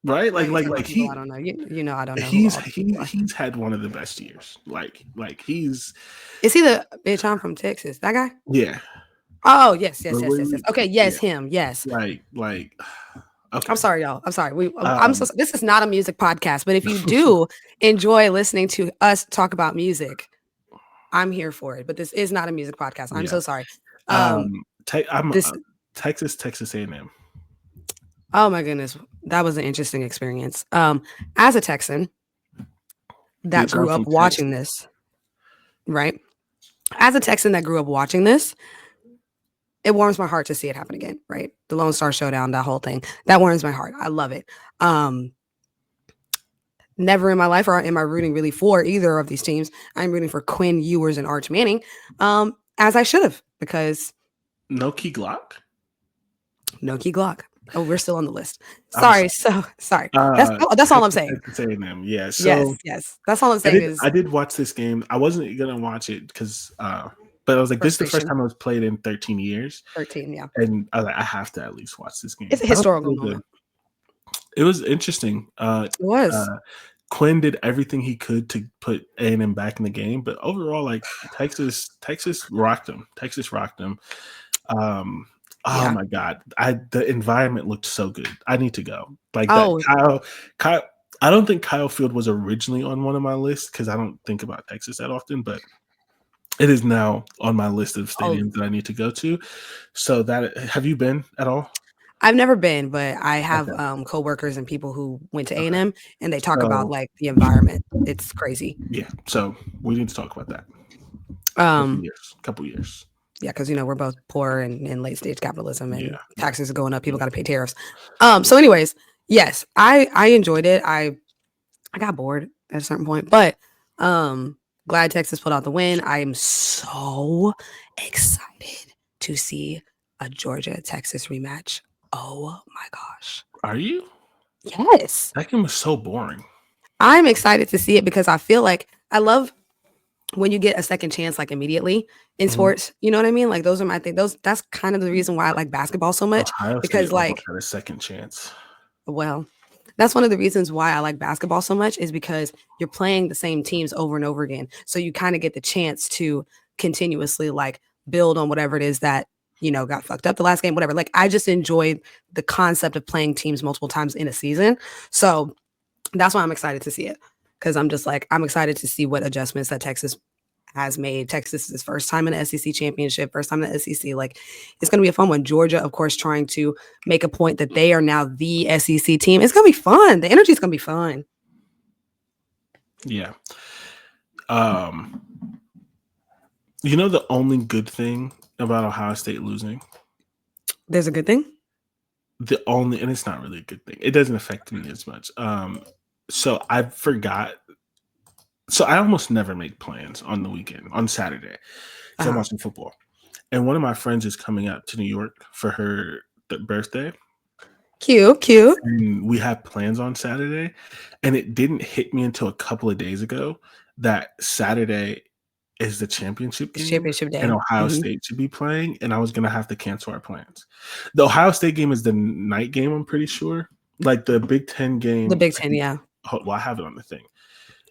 Right? Like he I don't know. You know I don't know. He's had one of the best years. Like he's Is he the bitch I'm from Texas? That guy? Yeah. Oh, yes. Okay, yes, yeah. Him. Yes. Like okay. I'm sorry, y'all. I'm sorry. This is not a music podcast, but if you do enjoy listening to us talk about music, I'm here for it. But this is not a music podcast. I'm so sorry. Texas A&M. Oh my goodness, that was an interesting experience. As a Texan that grew up watching this, right? As a Texan that grew up watching this, it warms my heart to see it happen again, right? The Lone Star Showdown, that whole thing, that warms my heart. I love it. Never in my life am I rooting really for either of these teams. I'm rooting for Quinn Ewers and Arch Manning, as I should have, because no Key Glock. Oh, we're still on the list. Sorry. That's all I'm saying. Yeah. So yes. That's all I'm saying. I did watch this game. I wasn't gonna watch it because, but I was like, this is the first time it was played in 13 years. 13, yeah. And I was like, I have to at least watch this game. It's a historical moment. It was interesting. It was. Quinn did everything he could to put A&M back in the game, but overall, like Texas rocked them. Oh my God. The environment looked so good. I need to go. Like Kyle, I don't think Kyle Field was originally on one of my lists because I don't think about Texas that often, but it is now on my list of Oh, stadiums that I need to go to. So that have you been at all? I've never been, but I have Okay. coworkers and people who went to Okay. A&M, and they talk about So like the environment. It's crazy. yeah. So we need to talk about that. Couple Um, years. Couple years. yeah, because we're both poor and in late stage capitalism, and Yeah. Yeah. taxes are going up. People Yeah. got to pay tariffs. Yeah. So, anyways, yes, I enjoyed it. I got bored at a certain point, but glad Texas pulled out the win. I am so excited to see a Georgia Texas rematch. Oh my gosh. Are you? Yes. That game was so boring. I'm excited to see it because I feel like I love when you get a second chance like immediately in Mhm. sports. You know what I mean? Like those are my thing. Those that's kind of the reason why I like basketball so much Ohio State because almost like had a second chance. well, that's one of the reasons why I like basketball so much is because you're playing the same teams over and over again. So you kind of get the chance to continuously like build on whatever it is that, got fucked up the last game, whatever. Like I just enjoy the concept of playing teams multiple times in a season. So that's why I'm excited to see it. Cause I'm just like, I'm excited to see what adjustments that Texas has made. Texas is his first time in the SEC championship, first time in the SEC. Like it's going to be a fun one. Georgia, of course, trying to make a point that they are now the SEC team. It's going to be fun. The energy is going to be fun. Yeah. Um, the only good thing about Ohio State losing, There's a good thing. and it's not really a good thing. It doesn't affect me as much. So I forgot. So I almost never make plans on the weekend, on Saturday, because I'm Uh-huh. watching football. And one of my friends is coming out to New York for her birthday. Cute, cute. And we have plans on Saturday. And it didn't hit me until a couple of days ago that Saturday is the championship It's game championship and day. Ohio Hmm. State should be playing. And I was going to have to cancel our plans. The Ohio State game is the night game, I'm pretty sure. Like the Big Ten The game, Big I Ten, think, yeah. well, I have it on the thing.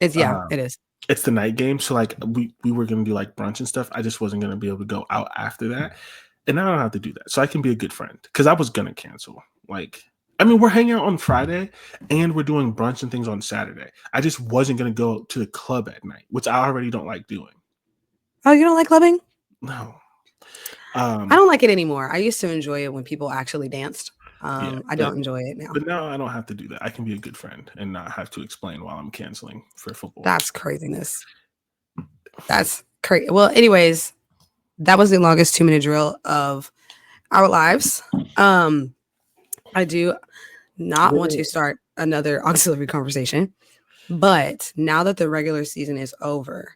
It Um, is. it's the night game. So like we were gonna do like brunch and stuff. I just wasn't gonna be able to go out after that. And now I don't have to do that. So I can be a good friend. Because I was gonna cancel. Like I mean, we're hanging out on Friday and we're doing brunch and things on Saturday. I just wasn't gonna go to the club at night, which I already don't like doing. Oh, you don't like clubbing? No. I Um, don't like it anymore. I used to enjoy it when people actually danced. yeah, I but don't enjoy it now. but now I don't have to do that. I can be a good friend and not have to explain while I'm canceling for football. That's craziness. That's crazy. Well, anyways, that was the longest 2-minute drill of our lives. I do not want to start another auxiliary conversation, but now that the regular season is over,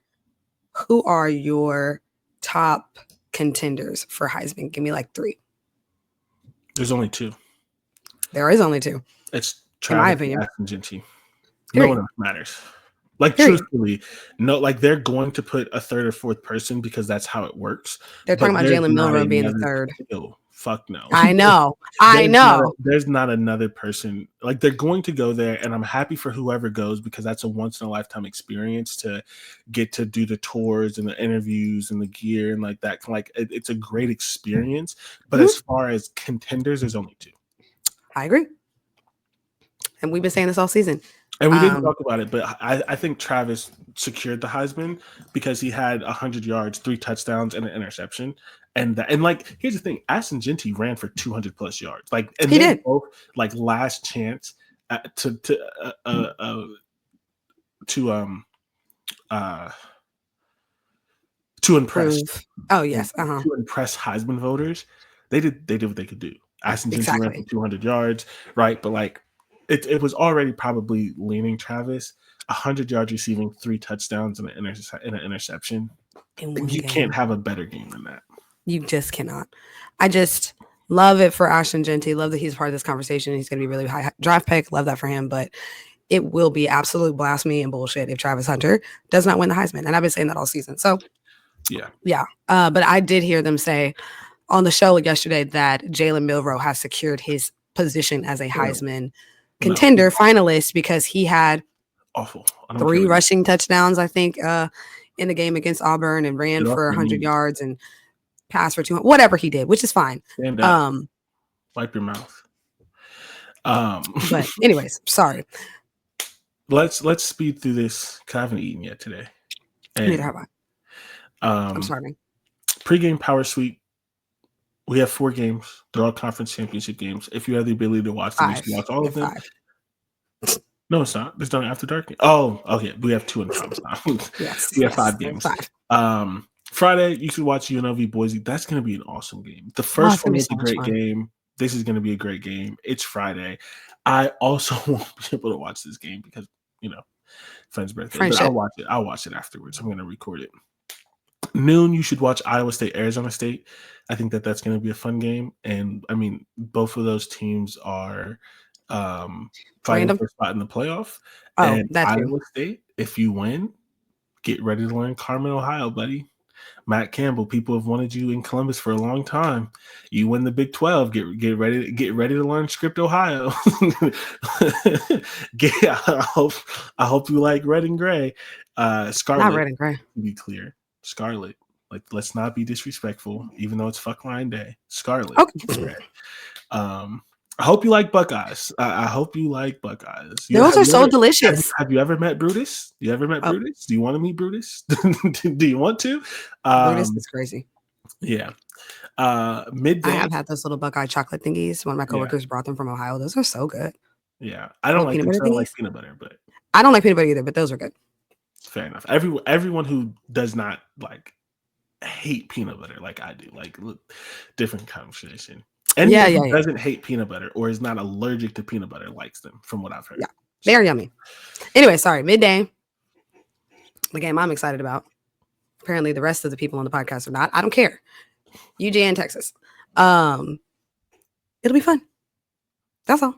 who are your top contenders for Heisman? Give me like 3. There's only two. There is only 2, It's in my Travis and opinion. Ashton Genty. No one Period. else matters. Like Period. truthfully, no, like they're going to put a third or fourth person because that's how it works. They're But talking about there's Jalen not Milrow being the another. third. Ew, fuck no. I know. I know. There's not another person. Like they're going to go there, and I'm happy for whoever goes because that's a once in a lifetime experience to get to do the tours and the interviews and the gear and like that. Like it's a great experience. But Mhm. as far as contenders, there's only two. I agree. And we've been saying this all season. And we didn't Um, talk about it, but I think Travis secured the Heisman because he had 100 yards, 3 touchdowns, and an interception. And like here's the thing, Aston Genty ran for 200 plus yards. Like, and he they did. both like last chance to uh to impress Prove. Oh, yes. Uh-huh. to impress Heisman voters. They did what they could do. Aston Genty ran for Exactly. 200 yards, right? But like it was already probably leaning Travis. 100 yards receiving, 3 touchdowns, and an interception. In one You can't game. have a better game than that. You just cannot. I just love it for Ashton Genty. Love that he's part of this conversation. He's going to be really high draft pick. Love that for him. But it will be absolute blasphemy and bullshit if Travis Hunter does not win the Heisman. And I've been saying that all season. So, Yeah. yeah. But I did hear them say on the show yesterday that Jalen Milrow has secured his position as a Heisman contender finalist because he had Awful. I don't 3 care. rushing touchdowns, I think, in the game against Auburn and ran Get off for your 100 knees. yards and passed for 200, whatever he did, which is fine. Stand up. Wipe your mouth. But anyways, sorry. let's speed through this because I haven't eaten yet today. Neither And have I. I'm starving. pregame power suite. We have 4 games. They're all conference championship games. If you have the ability to watch them, you should 5. watch all We of have them. 5. No, it's not. There's no after dark. Oh, okay. We have 2 in conference now. Yes, We have yes. 5 There's games. 5. Friday, you should watch UNLV Boise. That's going to be an awesome game. The Oh, first it's gonna one be was so a much great fun. game. This is going to be a great game. It's Friday. I also won't be able to watch this game because, you know, friend's birthday, but I'll Friendship. watch it. I'll watch it afterwards. I'm going to record it. Noon, you should watch Iowa State, Arizona State. I think that that's going to be a fun game. And I mean, both of those teams are fighting Random. for a spot in the playoff. Oh, And that too. Iowa State, if you win, get ready to learn Carmen, Ohio, buddy. Matt Campbell, people have wanted you in Columbus for a long time. You win the Big 12. Get ready to learn script Ohio. I hope you like red and gray. Not Scarlet, red and gray. to be clear. Scarlet. Like, let's not be disrespectful, even though it's fuck line day. Scarlet. Okay. I hope you like Buckeyes. I hope you like Buckeyes. Those are so Have delicious. have you ever met Brutus? You ever met Oh, Brutus? Do you want to meet Brutus? Do you want to? Brutus is crazy. Yeah. I Midday. have had those little Buckeye chocolate thingies. One of my Yeah. coworkers brought them from Ohio. Those are so good. Yeah. I don't Little like peanut them. butter I don't like thingies. peanut butter, but I don't like peanut butter either, but those are good. fair enough. Everyone who does not like hate peanut butter like I do, like look, different conversation. Anyone who doesn't hate peanut butter or is not allergic to peanut butter likes them, from what I've heard. Yeah, they're yummy. Anyway, sorry, midday. The game I'm excited about. Apparently, the rest of the people on the podcast are not. I don't care. UGA, Texas. It'll be fun. That's all.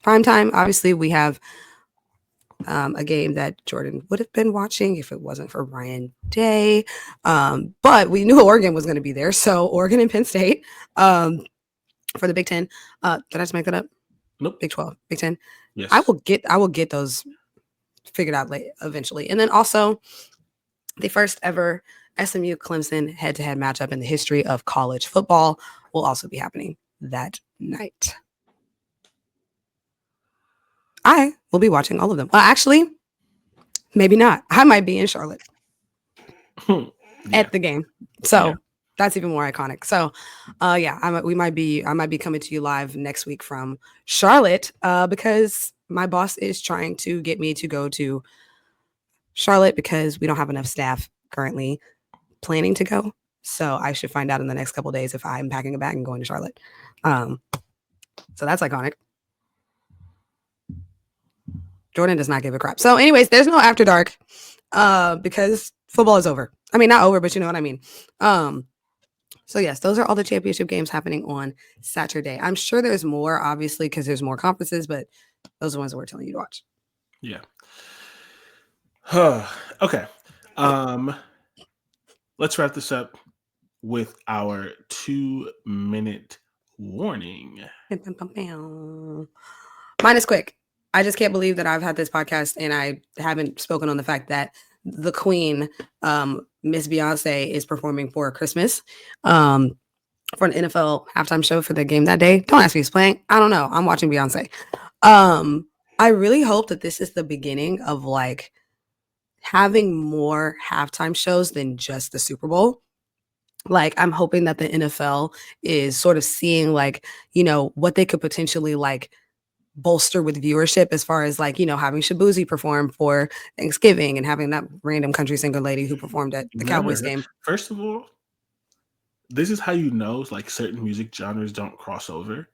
Prime time. Obviously, we have a game that Jordan would have been watching if it wasn't for Ryan Day. But we knew Oregon was going to be there. So Oregon and Penn State for the Big Ten. Did I just make that up? Nope. Big 12, Big 10. Yes. I will get those figured out late eventually. And then also the first ever SMU Clemson head-to-head matchup in the history of college football will also be happening that night. I will be watching all of them. Well, actually, maybe not. I might be in Charlotte at the game. So that's even more iconic. So I might be coming to you live next week from Charlotte because my boss is trying to get me to go to Charlotte because we don't have enough staff currently planning to go. So I should find out in the next couple of days if I'm packing a bag and going to Charlotte. So that's iconic. Jordan does not give a crap. So anyways, there's no after dark because football is over. I mean, not over, but you know what I mean. So yes, those are all the championship games happening on Saturday. I'm sure there's more, obviously, because there's more conferences, but those are the ones that we're telling you to watch. Yeah. Okay. Let's wrap this up with our 2-minute warning. Mine is quick. I just can't believe that I've had this podcast and I haven't spoken on the fact that the Queen, Miss Beyonce, is performing for Christmas for an NFL halftime show for the game that day. Don't ask me who's playing. I don't know. I'm watching Beyonce. I really hope that this is the beginning of like having more halftime shows than just the Super Bowl. Like, I'm hoping that the NFL is sort of seeing like, you know, what they could potentially like bolster with viewership as far as like, you know, having Shabuzi perform for Thanksgiving and having that random country singer lady who performed at the Cowboys game. First of all, this is how you know like certain music genres don't cross over.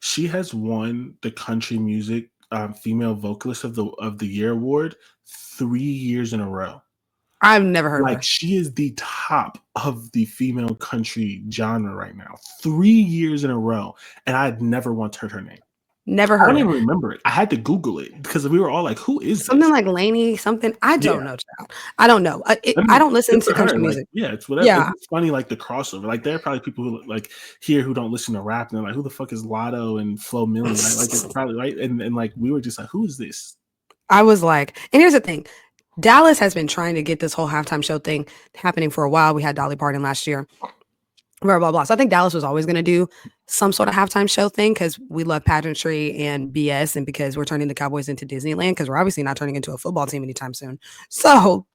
She has won the country music female vocalist of the year award 3 years in a row. I've never heard of her. She is the top of the female country genre right now, 3 years in a row, and I had never once heard her name. Never heard. I don't even remember it. I had to Google it because we were all like, "Who is something this?" Like Lainey something? I don't know. Child. I don't know. I don't listen to country music. Like, it's whatever. Yeah. It's funny, like the crossover. Like there are probably people who like here who don't listen to rap and they're like, "Who the fuck is Lotto and Flo Milli?" Right? Like it's probably right. And like we were just like, "Who is this?" I was like, and here's the thing. Dallas has been trying to get this whole halftime show thing happening for a while. We had Dolly Parton last year. blah, blah, blah. So I think Dallas was always going to do some sort of halftime show thing because we love pageantry and BS and because we're turning the Cowboys into Disneyland because we're obviously not turning into a football team anytime soon. So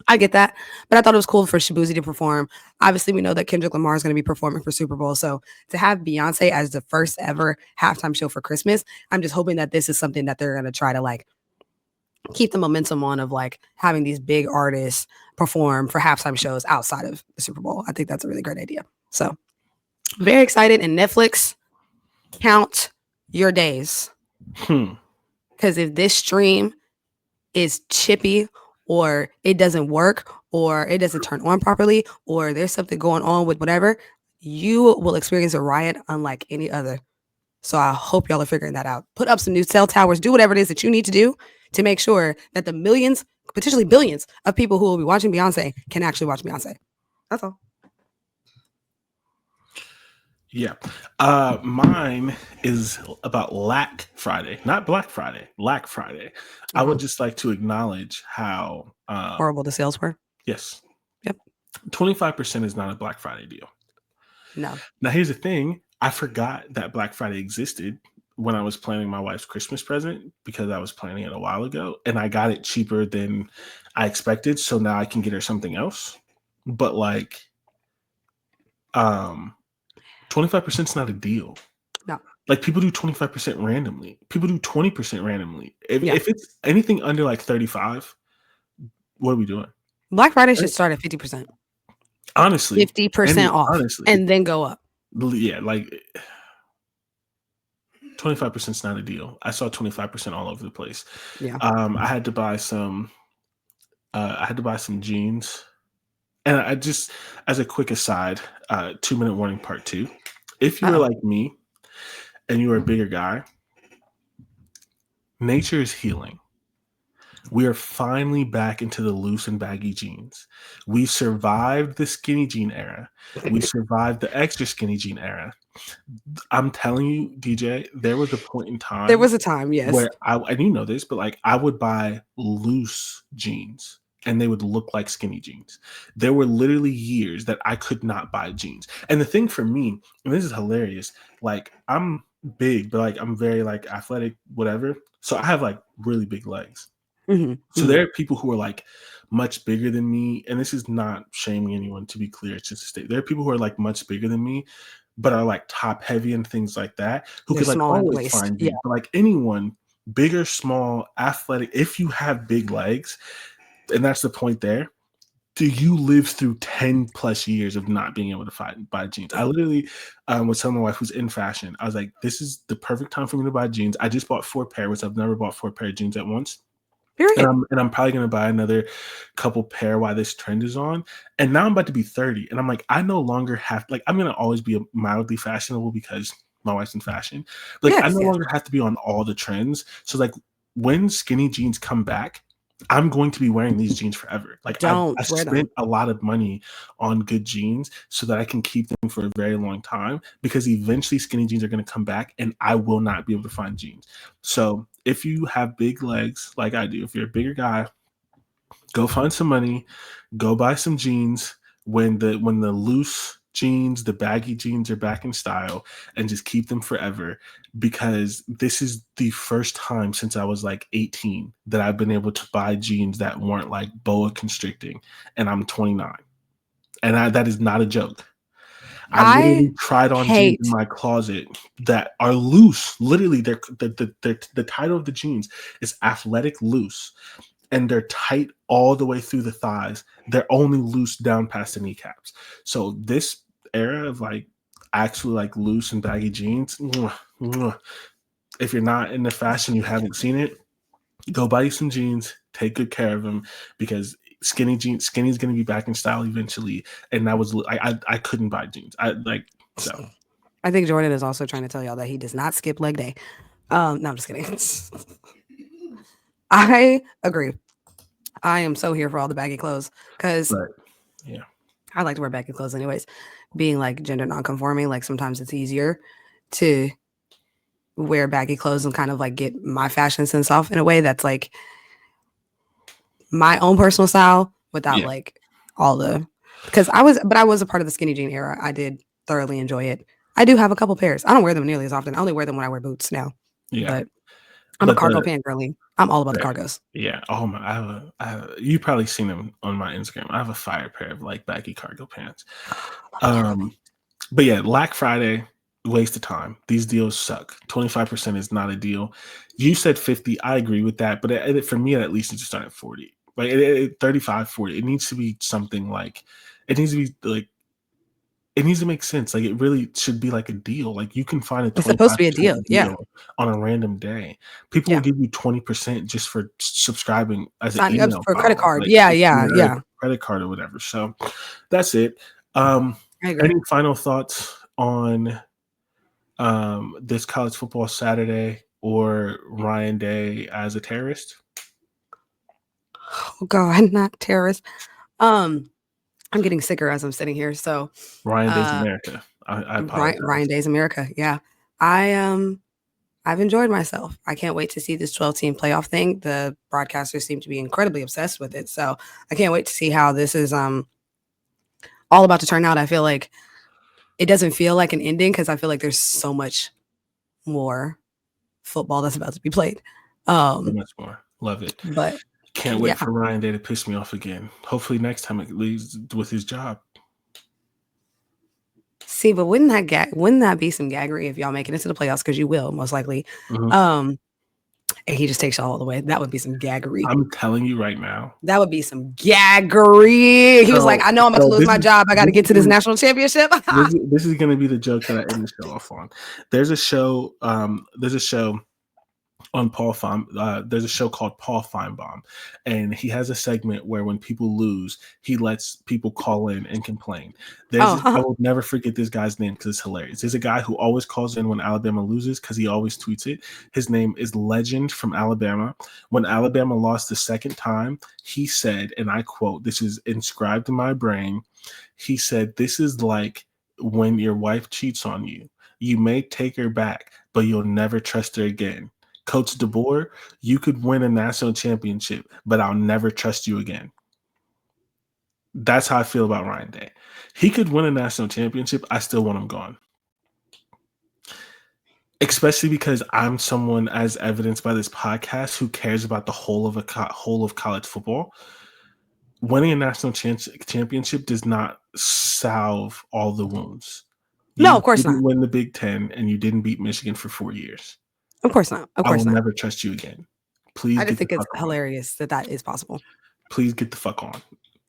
I get that. But I thought it was cool for Shabuzi to perform. Obviously, we know that Kendrick Lamar is going to be performing for Super Bowl. So to have Beyonce as the first ever halftime show for Christmas, I'm just hoping that this is something that they're going to try to like keep the momentum on of like having these big artists perform for halftime shows outside of the Super Bowl. I think that's a really great idea. So very excited. And Netflix, count your days. Because if this stream is chippy or it doesn't work or it doesn't turn on properly or there's something going on with whatever, you will experience a riot unlike any other. So I hope y'all are figuring that out. Put up some new cell towers, do whatever it is that you need to do to make sure that the millions, potentially billions of people who will be watching Beyonce can actually watch Beyonce. That's all. Yeah. Mine is about Lack Friday, not Black Friday, Lack Friday. I would just like to acknowledge how horrible the sales were. Yes. Yep. 25% is not a Black Friday deal. No. Now, here's the thing. I forgot that Black Friday existed when I was planning my wife's Christmas present because I was planning it a while ago and I got it cheaper than I expected. So now I can get her something else. But like, 25% is not a deal. No. Like people do 25% randomly. People do 20% randomly. If it's anything under like 35, what are we doing? Black Friday should start at 50%. Honestly. 50% off. Honestly. And then go up. Yeah, like 25% is not a deal. I saw 25% all over the place. Yeah. I had to buy some jeans. And I just, as a quick aside, 2-minute warning part 2. If you were like me and you were a bigger guy, nature is healing. We are finally back into the loose and baggy jeans. We survived the skinny jean era. We survived the extra skinny jean era. I'm telling you, DJ, there was a point in time. There was a time, yes. Where and you know this, but like I would buy loose jeans and they would look like skinny jeans. There were literally years that I could not buy jeans. And the thing for me, and this is hilarious, like I'm big, but like I'm very like athletic, whatever. So I have like really big legs. Mm-hmm. So there are people who are like much bigger than me, and this is not shaming anyone, to be clear. It's just a state. There are people who are like much bigger than me, but are like top heavy and things like that, who could like always find jeans. But like anyone, big or small, athletic, if you have big legs, and that's the point there, do you live through 10 plus years of not being able to buy jeans? I literally was telling my wife who's in fashion, I was like, this is the perfect time for me to buy jeans. I just bought 4 pair, which I've never bought 4 pair of jeans at once. Period. And I'm probably going to buy another couple pair while this trend is on. And now I'm about to be 30. And I'm like, I no longer have, like, I'm going to always be mildly fashionable because my wife's in fashion. Like, I no longer have to be on all the trends. So, like, when skinny jeans come back, I'm going to be wearing these jeans forever. Like, I spent a lot of money on good jeans so that I can keep them for a very long time because eventually skinny jeans are going to come back and I will not be able to find jeans. So if you have big legs like I do, if you're a bigger guy, go find some money, go buy some jeans when the loose jeans, the baggy jeans are back in style, and just keep them forever, because this is the first time since I was like 18 that I've been able to buy jeans that weren't like boa constricting, and I'm 29. And that is not a joke. I literally tried on jeans in my closet that are loose. Literally, the title of the jeans is athletic loose, and they're tight all the way through the thighs. They're only loose down past the kneecaps. So this era of like actually like loose and baggy jeans, if you're not into fashion, you haven't seen it, go buy you some jeans, take good care of them, because skinny is going to be back in style eventually. And that was, I couldn't buy jeans. I think Jordan is also trying to tell y'all that he does not skip leg day. No, I'm just kidding. I agree. I am so here for all the baggy clothes because I like to wear baggy clothes anyways. Being like gender non-conforming, like sometimes it's easier to wear baggy clothes and kind of like get my fashion sense off in a way that's like my own personal style without like all the because I was a part of the skinny jean era. I did thoroughly enjoy it. I do have a couple pairs. I don't wear them nearly as often. I only wear them when I wear boots now. Yeah, But I'm a but cargo pant girly. I'm all about the right. cargos. Yeah. Oh my, you probably seen them on my Instagram. I have a fire pair of like baggy cargo pants. Um, but yeah, Black Friday, waste of time. These deals suck. 25% is not a deal. You said 50. I agree with that, but for me, it at least needs to start at 40. Like 35, 40. It needs to be something like, it needs to be like, it needs to make sense. Like it really should be like a deal. Like you can find a It's supposed to be a 25% deal. Yeah. deal on a random day. People will Yeah. give you 20% just for subscribing as an Signing up email for a credit follower, card. like Yeah, yeah, a yeah. credit card or whatever. So that's it. Um, I agree. any final thoughts on this college football Saturday or Ryan Day as a terrorist? Oh God, not terrorist. Um, I'm getting sicker as I'm sitting here. So Ryan Day's uh America. I apologize. Ryan Days America. Yeah. I I've enjoyed myself. I can't wait to see this 12-team playoff thing. The broadcasters seem to be incredibly obsessed with it. So I can't wait to see how this is all about to turn out. I feel like it doesn't feel like an ending because I feel like there's so much more football that's about to be played. So much more. Love it. But Can't wait yeah. for Ryan Day to piss me off again. Hopefully next time it leaves with his job. See, but wouldn't that be some gaggery if y'all make it into the playoffs? Because you will most likely. Mhm. And he just takes y'all all the way. That would be some gaggery. I'm telling you right now. That would be some gaggery. He was like, So, I know I'm about to so lose my job. I got to get to this national championship. this is gonna be the joke that I end the show off on. There's a show. There's a show on there's a show called Paul Feinbaum, and he has a segment where when people lose, he lets people call in and complain. I will never forget this guy's name because it's hilarious. There's a guy who always calls in when Alabama loses because he always tweets it. His name is Legend from Alabama. When Alabama lost the second time, he said, and I quote, this is inscribed in my brain. He said, "This is like when your wife cheats on you. You may take her back, but you'll never trust her again. Coach DeBoer, you could win a national championship, but I'll never trust you again." That's how I feel about Ryan Day. He could win a national championship. I still want him gone. Especially because I'm someone, as evidenced by this podcast, who cares about the whole of college football. Winning a national championship does not salve all the wounds. No, You of course didn't not. win the Big Ten, and you didn't beat Michigan for 4 years. Of course not. Of I course will not. never trust you again. Please I just get the think it's fuck on. hilarious that is possible. Please get the fuck on.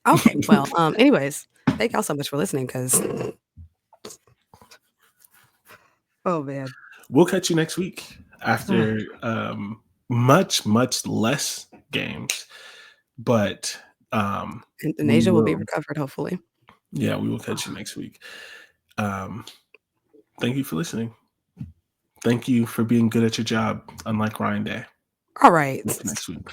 Okay. Well, anyways, thank y'all so much for listening because, oh, man. We'll catch you next week after much, much less games. But And Asia will be recovered, hopefully. Yeah, we will catch you next week. Thank you for listening. Thank you for being good at your job, unlike Ryan Day. All right. Next week.